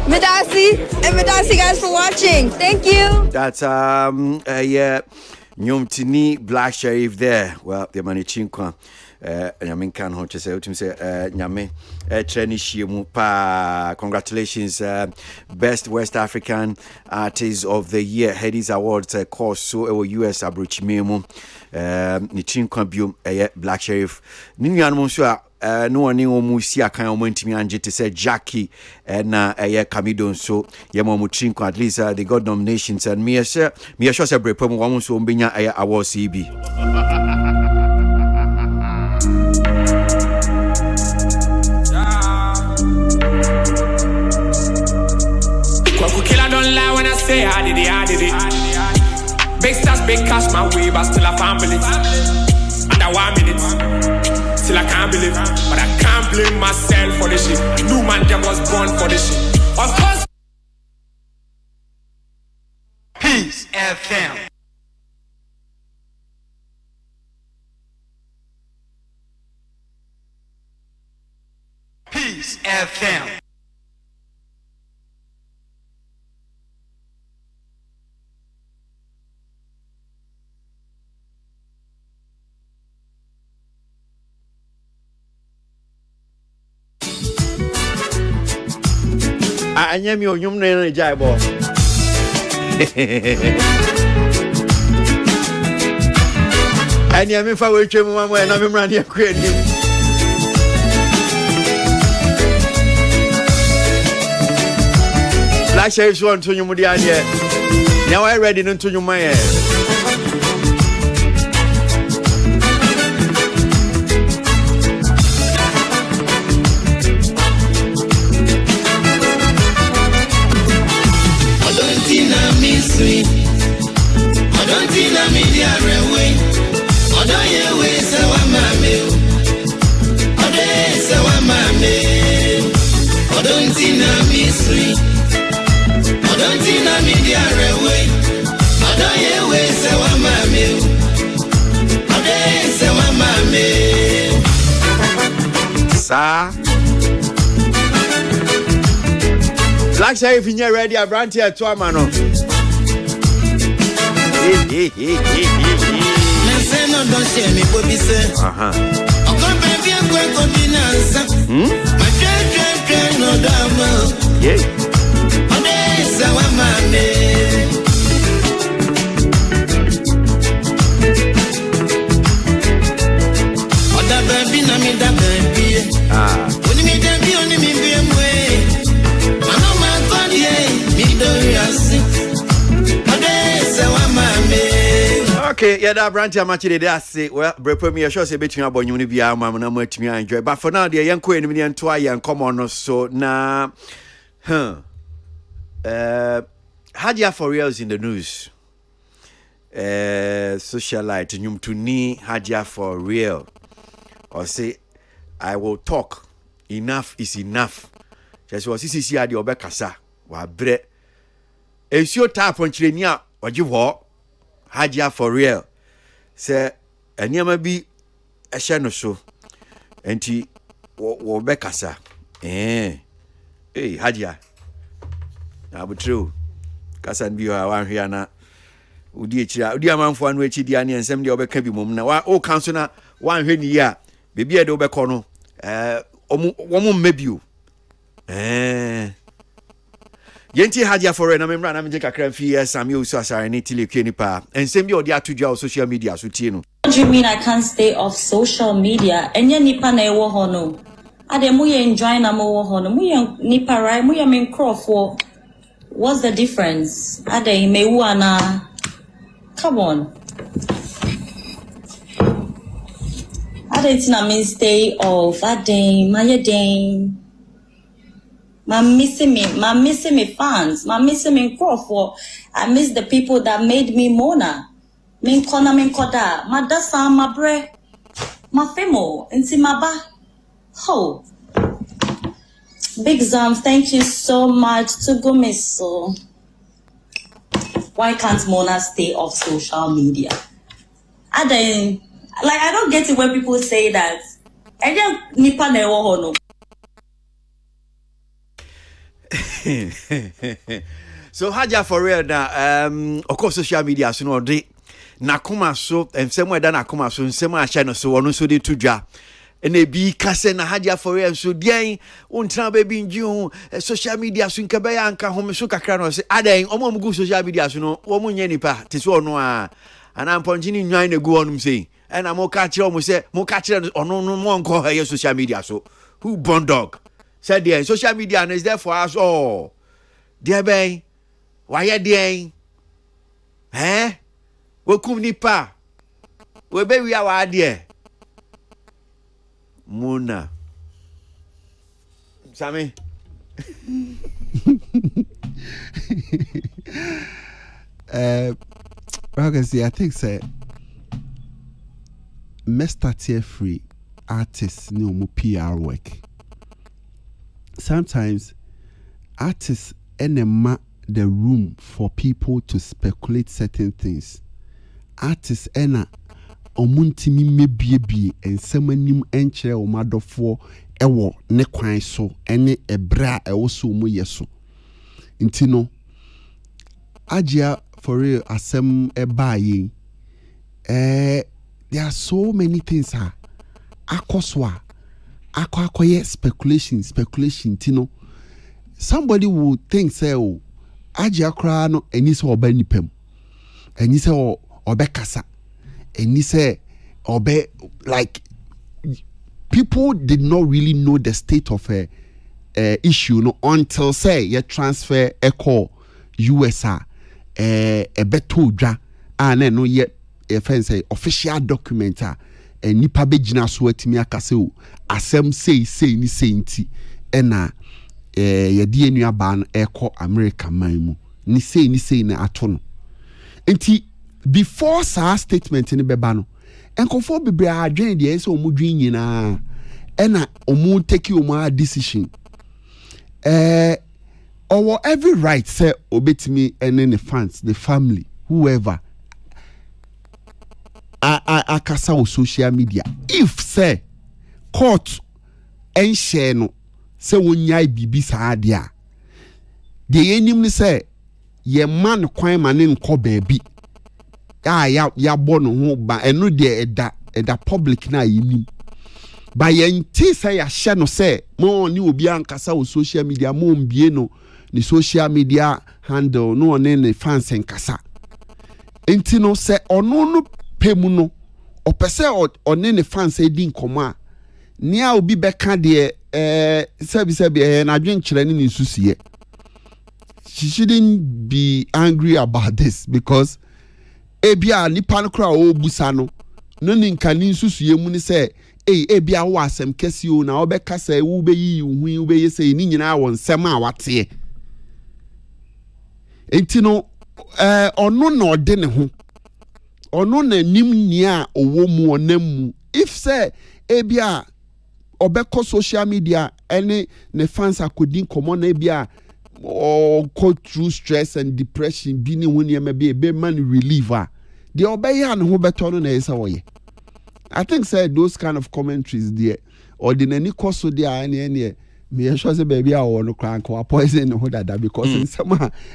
Medasi and Medasi guys for watching. Thank you. That's yeah, Nyomtini Black Sheriff there. Well, the money chinkwa. Nyame kan ho chese utim say nyame treni shiemu pa. Congratulations, best West African artist of the year Headies Awards course so US abrochimemu ni chinkwa biom Black Sheriff ni nuanom so no one omusi akan omantimi anje te say Jackie na Camido so yemo mu chinkwa at least they got nominations and me sure say brepom wo so ombenya awards CB. Don't lie when I say I did it. Big stars, big cash, my way, but still a family. Under 1 minute, still I can't believe. But I can't blame myself for this shit. I knew man them was born for this shit. Of course. Peace FM. Peace FM. Anyami onyum na jai bo. Anyami fa we twem mama na memra ne akwa nim. Black Sheriff want to nyum dia dia. Now I ready no to nyum my. Black Sheriff in your ready, I brought here to a mano. Okay, yeah, that branch I'm actually there. Say, well, premier show say between about you be a man and much me enjoy. But for now, the young queen and try and come on so now, Hadia for reals in the news. Socialite nyum to ni Hadia for real. Or say, I will talk. Enough is enough. Just was this year the obekasa. Wa bre. It's your tap on Chilenia or you walk. Hadia for real. Say, and you may be a channel so. And he will bekasa. Hey, Hadia. Now, but true. Kasan be one here now. Udi man for one way Chidiani and some the other can be mum. Now, oh, council one here near. Baby, I do back on. One maybe you. Yenti Hadia for an American American Cranfee, some use as I need to live any pa, and send you the to social media. So, Tino. What do you mean I can't stay off social media? And ya nipa na ewo hono. Ade muye enjoy na mo hono. Muye nipa right, muye min crofo. What's the difference? Ade me wana. Come on. Ade tina mean stay off. Ade maye dane. Ma missing me fans. Ma missing me crofo. I miss the people that made me mona. Min kona min koda. Ma dasa ma bre. Ma femo. Inti ma ba. Ho. Big Zam, thank you so much to Gomiso. Why can't Mona stay off social media? I don't get it when people say that. I don't nipa na ewo hono. So Hadia for real now. Of course, social media so no dey. Nakuma so and somewhere that nakuma so nsema channel so ono so dey tuja. And they be kase na Hadia for real so dey untra baby nju social media so nka be ya nka home so kakra no say adan omo mugu social media so no wo munye nipa te so ono a ana ponjini nwan na gu onum say and am ka kire omo say mo ka kire ono no mo nko ha social media so who born dog said there social media is there for us all there be why there we kum nipa we be we are there Mona Sammy I think say Mr. Tier Free artists no PR work. Sometimes artists enema the room for people to speculate certain things. Artists ena omuntimi mebie ensemanim enkyere omadofo ewo ne kwan so ene ebra ewo so mu yeso. Nti no Hadia for real asem ebaye there are so many things akoswa akoye speculation tino somebody would think say oh Hadia kra no eni se oba nipam eni se obekasa eni se obe like people did not really know the state of a issue no until say you transfer echo USA beto dwa and no yet say official document nipa begina so atimi akase o asem say ni nti na ye de enua ba no ekọ America man mu ni say na ato no nti before sa statement ni beba no enkofo bebre adwen de say omudwen nyina na omu take omu decision or every right say obetimi any fans the family whoever akasa o social media if say court en share no say wonyai bibi saade a de yenim ni say ye man kwan mane nko baabi ya bono ho ba eno de eda public na yenim ba yenti say ya hye no say mo ni obi ankasa o social media mo mbie no ni social media handle no ne fans enkasa enti no say ono no pemu no opese one ne fans edi nkoma nia obi beka de sebi na adwen kire ne nsusie. She shouldn't be angry about this because ebia nipa no kra o busa no no ni nkani nsusuye mu ni se ebia wo asem kesi o na obekasa e wo beyi hu wo beye se ni nyina wo nsem a wate enti no ono na ode ne ho ono na nim ni a owo mu onam mu if say ebia obeko social media any ne fans akodin komo na ebia or go through stress and depression bi ni woni e be man reliever the obeya ne ho beto no na esa woye. I think say those kind of commentaries there or the nani koso there any me sure say baby a wo no kran ko poison ho dada because in some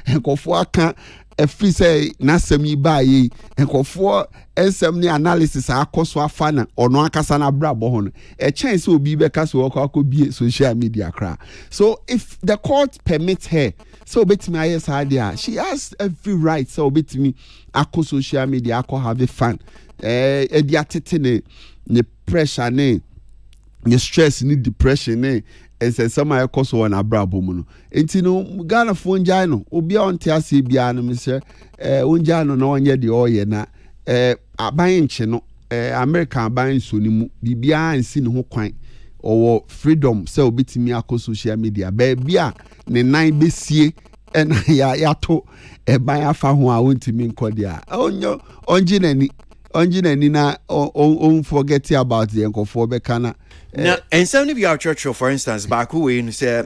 enkofo aka efi say na sam yi ba yi enkofo ensem ni analysis akoso afa na ono akasa na brabo ho no e chance obi be ka so akobie social media kra. So if the court permits her so betimi ayes idea she has every right so betimi akọ social media akọ have fun edi atete ne pressure ne stress ne depression ne ese sama ekoso na brabo mu no enti no Ghana fo njai no obi a onte ase bia no me se onjai no na onye de oye na aban nche no American aban so ni mu bibia ansi ne ho kwan owo freedom se obetimi akọ social media ba bia ne nan besie ena ya to ban afa ho a wontimi nkodia onyo onjinani na on forget about the enkofo bekana. Now, in some of your church, for instance, back when say,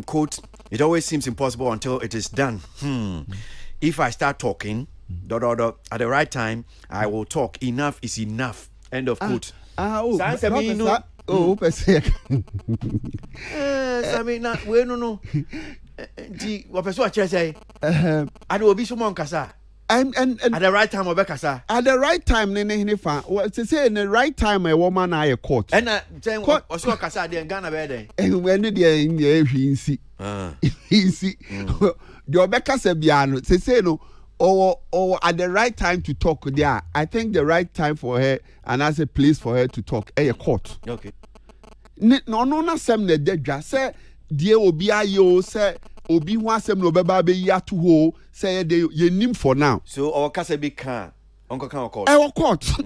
quote, it always seems impossible until it is done. If I start talking, at the right time, I will talk. Enough is enough. End of quote. And at the right time obekasa at the right time ne fa to say in the right time a woman na court and oso kasa de Ghana be dey when dey in the hinsi hinsi the obekasa bia no say no or at the right time to talk there. I think the right time for her and as a place for her to talk a court. Okay. No na sem na dedwa say die obi ayo say obi ho asem no beba be ya to ho say ye nim for now. So our kasa be can uncle can court. Court.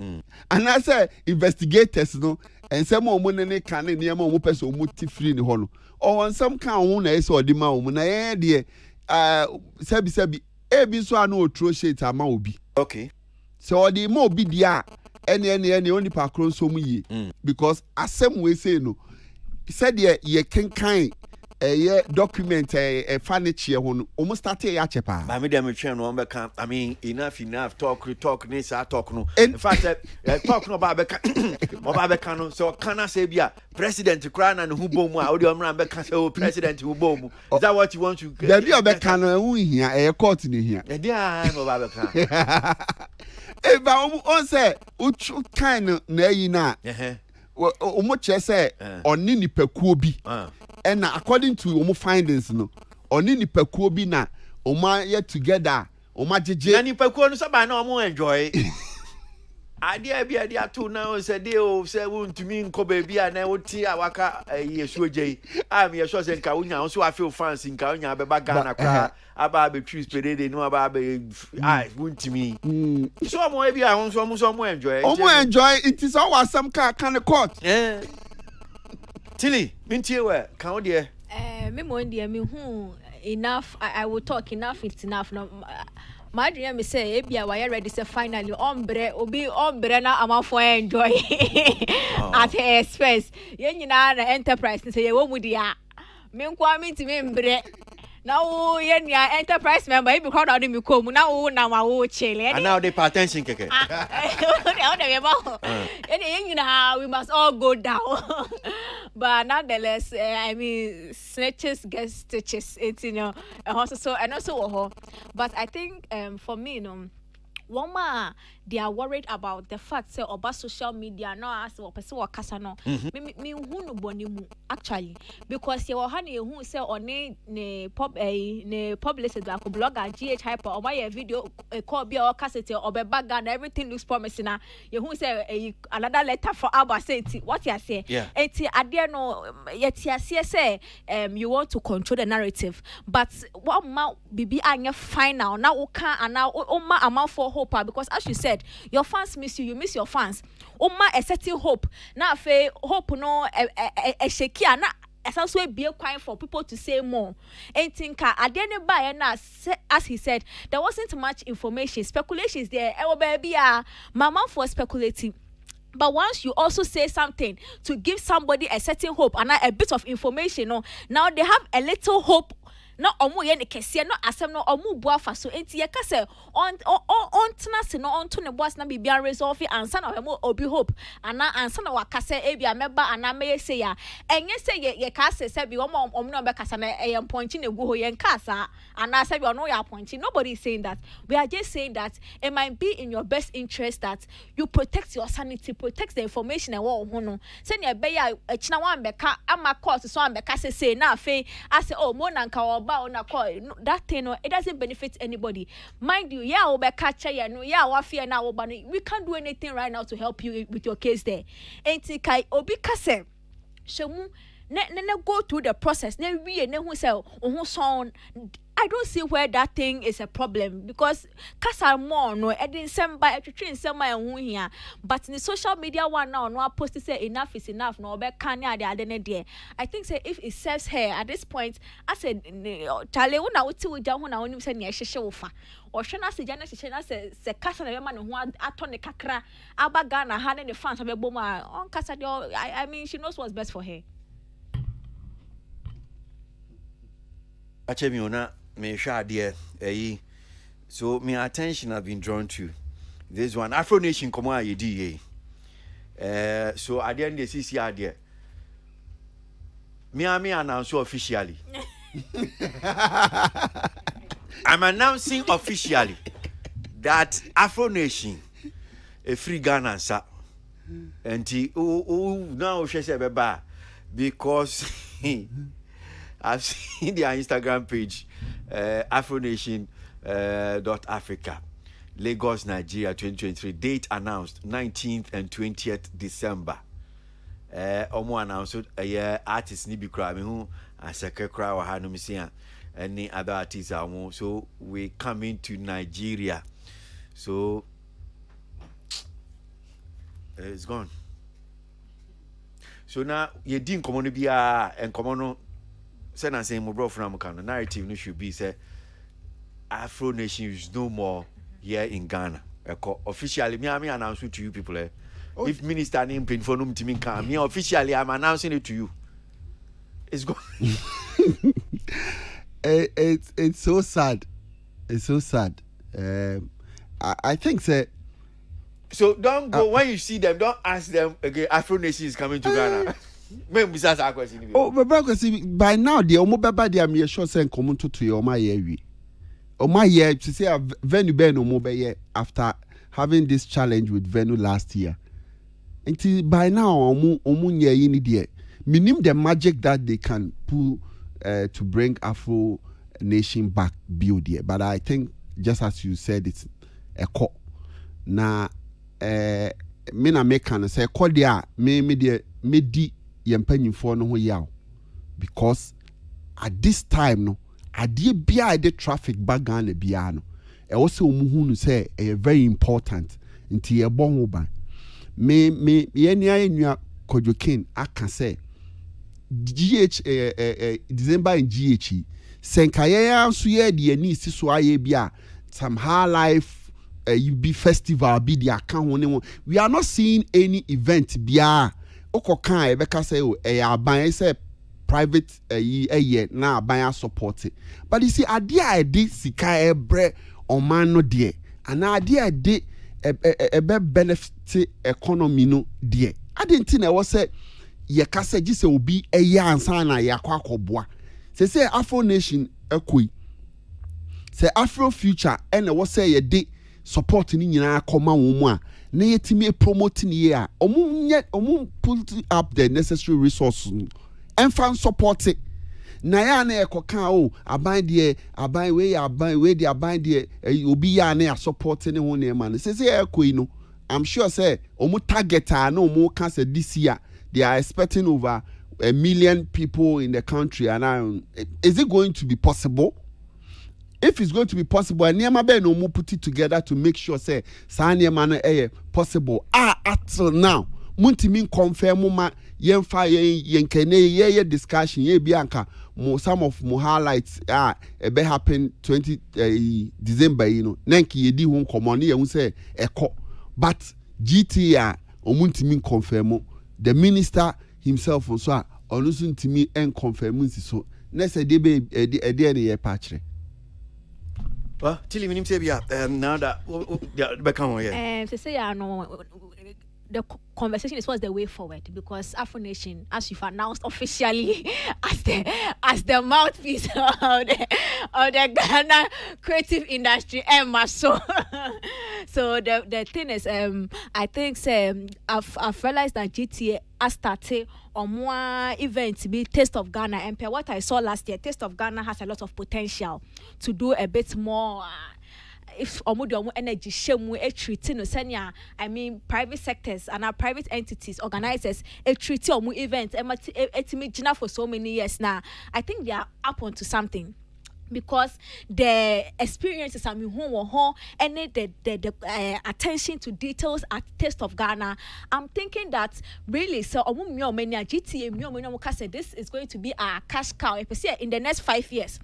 And I say investigators no and some omo ne kan ne niam omo person omo ti free ni ho no. Or some kan won na say odi ma omo na ye de sebi ebi so anu otro shit ama obi. Okay. So odi ma obi dia any only pa kron so mu yi because asem we say no said ye kenkan document furniture ho almost started ya chepa ba me dem twen no be I mean enough talk ni sa talk no in fact talk no ba be kan no so kana say bia president kra na hu bom a odi omra be kan say president hu bom is that what you want to there be be kan no hu hia court ni hia e dia no ba be kan e ba on say uchu kan na yi na omo che say oni nipakuo bi and according to omo findings no oni nipakuo bi na omo yet together omo jeje na nipakuo no so ba na omo enjoy idea to now say dey o say wontumi nko ba bia na woti a waka yesu ojei am ye sure say nka wonya so afeel fans nka wonya be ba Ghana kwa aba be choose pedede no aba be wontumi so omo bia won so omo enjoy it is all some can court Tilly mintie we kan wo de me mo ndie me hu enough I will talk enough it's enough no my dream me say ebia we are ready say finally ombre na amafo enjoy at her expense ye nyina na enterprise say ye wo mu dia me nkwa me ntimi mbre na wo ye nia enterprise member e be crowd out me kom na wo na ma wo chele and now they pay attention keke we must all go down but nonetheless I mean snitches get stitches it's you know and also but I think for me Woma they are worried about the fact say about social media no as or person or kasa no me hu no bonimu actually because you ha na hu say oni ne publicist like blogger GH Hyper or my video call be or cassette or be bag and everything looks promising na you hu say another letter for Abba say what you say eti ade no yet say you want to control the narrative but what ma bibi anya final na wo kan ana o ma amount for hope, because as you said, your fans miss you miss your fans. Oma a certain hope. Now fe hope no a shaky na essentially be a crime for people to say more. And think at the end of as he said, there wasn't much information. Speculations there. Baby, mama for speculating. But once you also say something to give somebody a certain hope and a bit of information, now they have a little hope. No omu ye ne kese no asem no omu bua fa so enti ye ka se on tena se no on to ne boas na bibia resolve ansa na hemo obi hope ana ansa na wakase e bia meba ana me se ya enye se ye ka se bi omu no be kasa na e ponchi ne gu ho ye nkasa ana se bi ono ya ponchi. Nobody is saying that. We are just saying that it might be in your best interest that you protect your sanity, protect the information e wo ho no se ne be ya china wan be ka ama court so an be ka se na fe ase mo na nka that thing, it doesn't benefit anybody. Mind you, yeah, we catch you, yeah, we can't do anything right now to help you with your case there. And kai obi kase, shemu ne go through the process. Ne we ne who say son. I don't see where that thing is a problem because kasa more no edin semba etwetwe nsema ehun hia but in the social media one now no post say enough is enough no be kan ya de ne there. I think say if it serves her at this point I said tale una uti uja ho na onim say ne hyehye wo fa ohwe na seja na hyehye na se kasa na be ma ne ho ato ne kakra abaga na ha ne ne fans be bom on kasa de I mean she knows what's best for her. Achemi ona me shade so my attention have been drawn to this one Afro Nation come on yedi so at the end the CC there me announce officially I'm announcing officially that Afro Nation a free Ghana sir and now she say beba because I've seen their Instagram page, AfroNation.Africa, Lagos, Nigeria, 2023. Date announced 19th and 20th December. Omo announced artist Nibi Krami who Asake Kra Hanumisia and the other artists are more. So we coming to Nigeria. So it's gone. So now you didn't come on be and come on. Say na say mo bro from Ghana narrative no should be say Afro Nation is no more here in Ghana. Officially me announce it to you people if minister name pin for no mtimi kan me officially I'm announcing it to you. It's gone. It's so sad. It's so sad. I think that so don't go when you see them don't ask them again Afro Nation is coming to Ghana. Oh, but by now the omobeba they am sure say come to your my year we. Oh my year to say Venu Ben omobe after having this challenge with Venu last year. Until by now omu nye yini die. Minim the magic that they can pull to bring Afro Nation back build here. But I think just as you said it's a call. Na me na make can say call there me di yempanyimfo no ho yaw because at this time no adie bia de traffic bagan na bia no e wo se omuhunu say e very important nti e bo ho ban me ye nua Kojokin aka say December in GH senkaye anso ye de ani si so aye bia some high life be festival be the account. We are not seeing any event bia okokan ebeka say aban say private na aban support it. But you see adia edi sika ebre oman no de and adia edi ebe benefit economy no de adenti na wo say ye ka say gi say obi ansa na ye akwakoboa say Afro Nation ekoi say Afro Future and wo say ye de support ni nyina akoma wo mu a na yetimi promote ni a omu put up the necessary resources and fan support it na ya na ekoka o aban de aban we de aban de obi ya na support ni ho na ma no say ekoi no I'm sure say omu target na omu can say this year they are expecting over 1 million people in the country and is it going to be possible? if it's going to be possible, and Niema be no more put it together to make sure say sa Niema no possible. Until now, Muntimin confirm ma yenfa yenkene ye discussion ye bianca some of mo highlights be happen 20 December nenki ye di ho komo ne ye say eko but GTA omuntimi confirm the minister himself also onusu ntimi en confirm so na say de be e ne ye pa kire. Well, tell me say bia now that be kan ho ye. Say no the conversation is what's the way forward, because Afro Nation, as you've announced officially as the mouthpiece of the Ghana creative industry, so the thing is, I think I've realized that GTA has started on more events to be Taste of Ghana, and per what I saw last year, Taste of Ghana has a lot of potential to do a bit more. If omo energy shemu treat no senya, I mean private sectors and our private entities, organizers treat omo events etimi gina for so many years now. I think they are up onto something, because the experiences I mean and the attention to details at Taste of Ghana, I'm thinking that really so GTA this is going to be our cash cow in the next 5 years.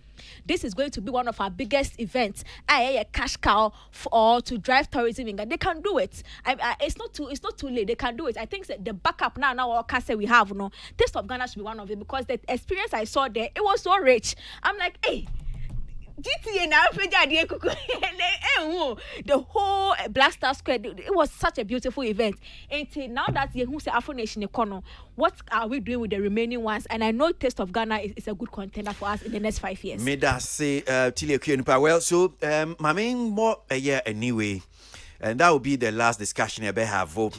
This is going to be one of our biggest events. A cash cow or to drive tourism in Ghana. They can do it. It's not too late. They can do it. I think the backup now all case we have Taste of Ghana should be one of it, because the experience I saw there, it was so rich. I'm like, hey, GTA now the whole Black Star Square, it was such a beautiful event. And now that you say Afro Nation Econo, what are we doing with the remaining ones? And I know Taste of Ghana is a good contender for us in the next 5 years. Me da say well, so my main more a year anyway, and that will be the last discussion I be have. So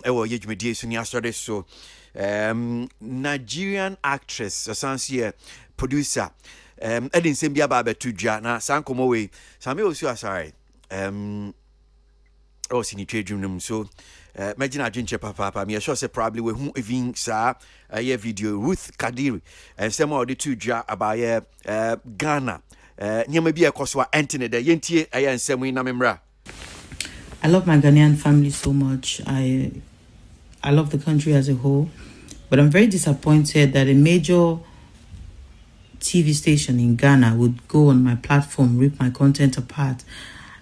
Nigerian actress, Asansia producer. Edin Sembia Baba Tuja na Sankomo way. Sami also sorry. Oh, sini trade room so. Imagine I drink papa. Me sure say probably we who even sa a video Ruth Kadiri and some of the Tuja about Ghana. Nyama bi ekoswa entene de yentie aye nsemu na memra. I love my Ghanaian family so much. I love the country as a whole, but I'm very disappointed that a major TV station in Ghana would go on my platform, rip my content apart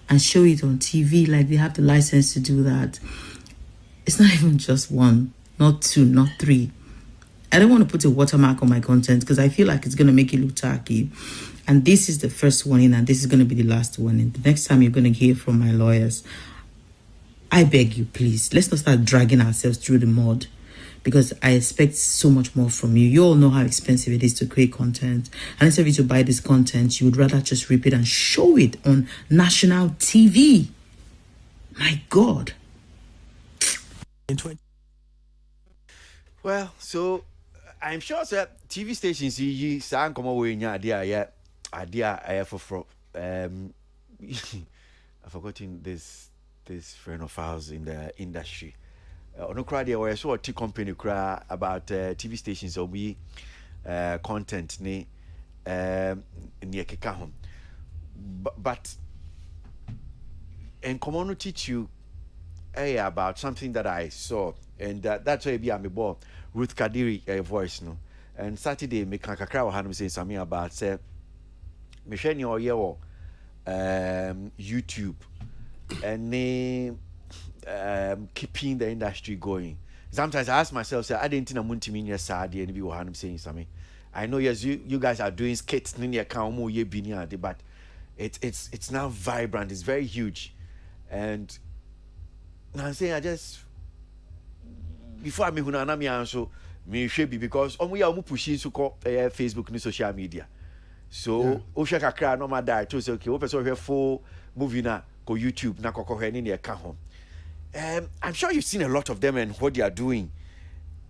and show it on TV like they have the license to do that. It's not even just one, not two, not three. I don't want to put a watermark on my content because I feel like it's going to make it look tacky. And this is the first one in, and this is going to be the last one in. The next time you're going to hear from my lawyers, I beg you, please, let's not start dragging ourselves through the mud, because I expect so much more from you. You all know how expensive it is to create content. And instead of you to buy this content, you would rather just rip it and show it on national TV. My God. Well, so I'm sure that TV stations you sang come away in idea for I've forgotten this friend of ours in the industry. No cry there were so a T company cry about TV stations or we content near Keka home. But and come on to teach you about something that I saw, and that's why I'm a Ruth Kadiri voice no. And Saturday me can kakra wa hanum say something about say me share ni oye YouTube and keeping the industry going. Sometimes I ask myself, say, I didn't think I'm going to mean sad and be I'm saying something. I know yes, you guys are doing skits in your account, but it's now vibrant, it's very huge. And now I'm saying I just before I me hunana me answer me should be because we are pushing so called Facebook and social media. So Oshaka cry no matter to say okay, we person here full movie na go YouTube na ko in your account. I'm sure you've seen a lot of them and what they are doing.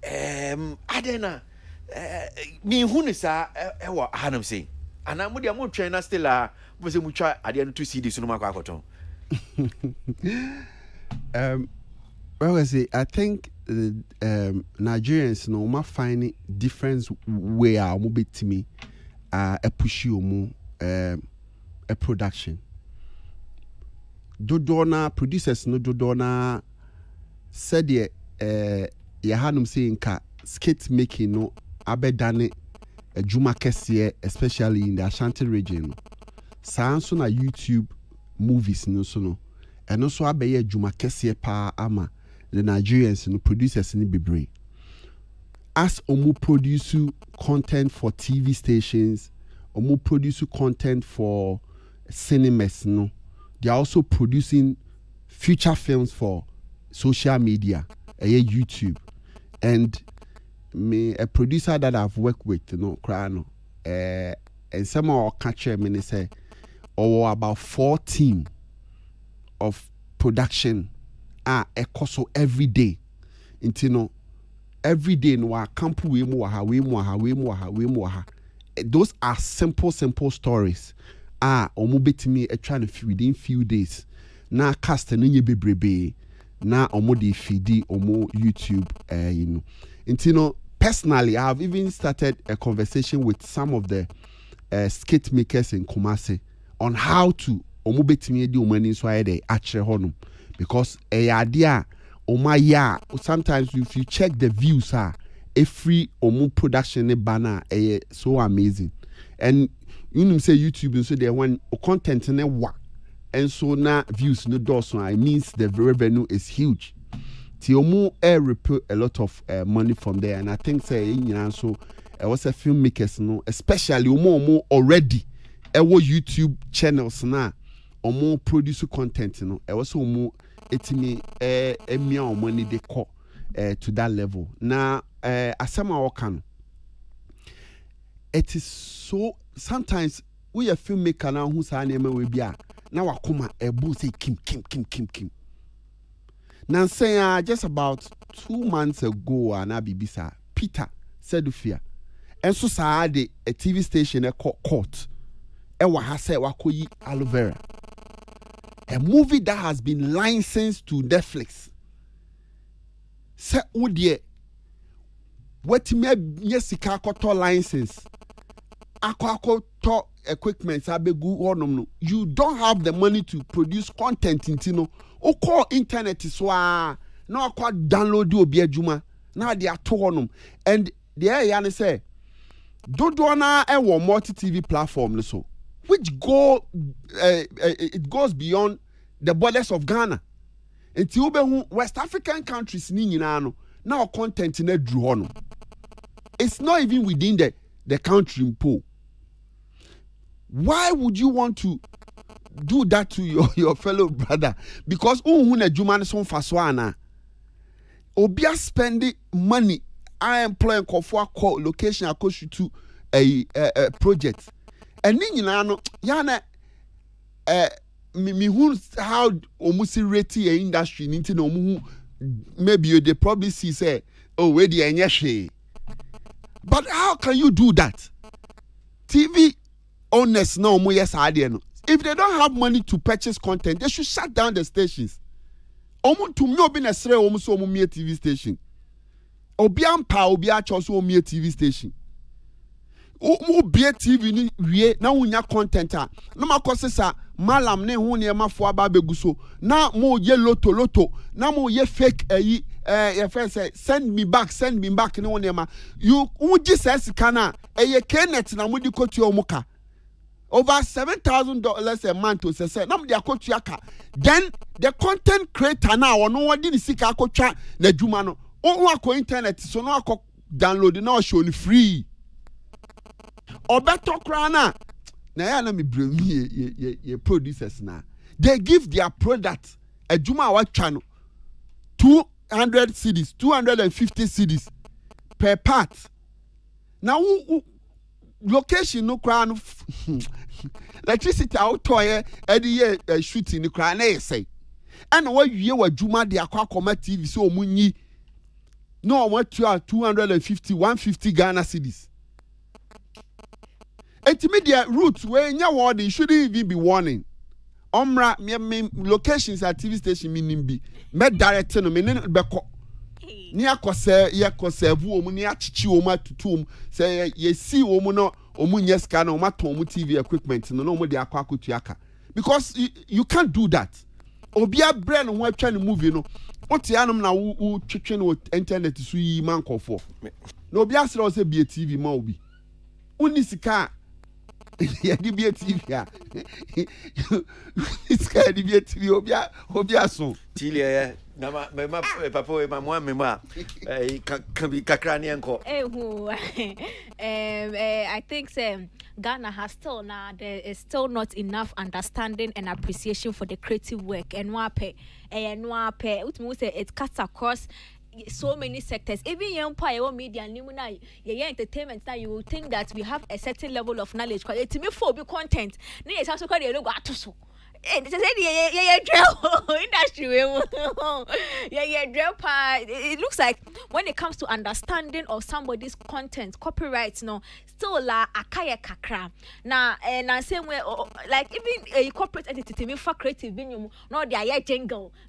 Adena, me hunisa, Hanam saying, and I'm with your trainer still. Was a mucha at the end to see this no matter. Well, I think Nigerians no ma find different way a mo betimi a push you mo a a production. Dodona producers no dodona said ye hanum saying ka skit making no abedane a juma kesiye, especially in the Ashanti region. Sanso na YouTube movies no so no. And also abeye juma kesiye pa ama the Nigerians no producers ni bebre. As omu produce content for TV stations, omu produce content for cinemas no. They are also producing feature films for social media, YouTube, and me a producer that I've worked with, Krano, and some of our catcher me say, about 4 team of production a coso every day, every day no campu we moha. Those are simple stories. Omo betimi trying to within few days. Na cast no nye bebrebe. Na omo de feed omo YouTube personally I have even started a conversation with some of the skit makers in Kumasi on how to omo betimi di omo ni so aye de actually honum, because idea oma ya sometimes if you check the views every omo production banner so amazing. And you know say YouTube so there when content in work and so now views no doors it means the revenue is huge. Tiomu report a lot of money from there, and I think say so was a filmmakers no especially omo already YouTube channels now omo produce content no was omo etimi emia money they call to that level. Now asama okan it is so sometimes we a filmmaker now who's our name will be now I come a say Kim. Now say just about 2 months ago and Abibisa Peter Sedufia and so a TV station a court hase wakoyi aloe vera, a movie that has been licensed to Netflix. Say udie what me yesika koto license akwa to equipment abegu honum no, you don't have the money to produce content intino o call internet so na akwa download obi adwuma na de ato honum. And the area say dodo na e wo multi TV platform no so which it goes beyond the borders of Ghana. Enti obehu West African countries ni nyina no na content na dru honum. It's not even within the country impo. Why would you want to do that to your fellow brother? Because unhuna jumane son faswana. Obia spending money. I employ for location I coach to a project. And then yana me who how omusi rate a industry into no maybe they probably see say oh where the enyeshe. But how can you do that? TV owners no mo yes no. If they don't have money to purchase content, they should shut down the stations. Omo to me obi na sre omo so omo mie TV station. Obi ampa obi acho so omo mie TV station. Omo bie TV ni wie na unya content a. No makose sa malam ne ho ne mafo aba beguso. Na mo ye loto. Na mo ye fake your friend say send me back ne ho ne ma. You uji says kana ye kenet na mo di kotu omuka. Over $7,000 a month to say nam dia kotu aka. Then the content creator now ono wadi ni sika akotwa na dwuma no. O akọ internet so no akọ download na show ni free. Obeto kra na ya na me bring ye producers na. They give their product adwuma wa twa no 200 cedis, 250 cedis per part. Now location no crown electricity out toy year shooting the crown say. And what you were Juma de Aquacoma TV so munyi no what you are 250 150 Ghana cedis. Intermediate routes where in your warning shouldn't even be warning. Omra me locations at TV station meaning be met director no me beko ni akose ye kose vu omu ni achichi omu atutum say ye si omu no omunye scan o maton omu TV equipment no no mo de akwa akotuaka because you can't do that obia brain ho atwa ne movie no ote anom na wo twetwe no internet so yi mankofo no obia sere o se be TV ma obi uni sika ya di be TV a sika di be TV obia so tilia na papa ma mo amema kan bi kakra ne enko I think Ghana has still now there is still not enough understanding and appreciation for the creative work and it cuts across so many sectors. Even young power media and entertainment now you will think that we have a certain level of knowledge because it's me for be content. It's also called so it looks like when it comes to understanding of somebody's content, copyright no still la akaya kakra. Now and same way like even a corporate entity me for creative venue no they are jingle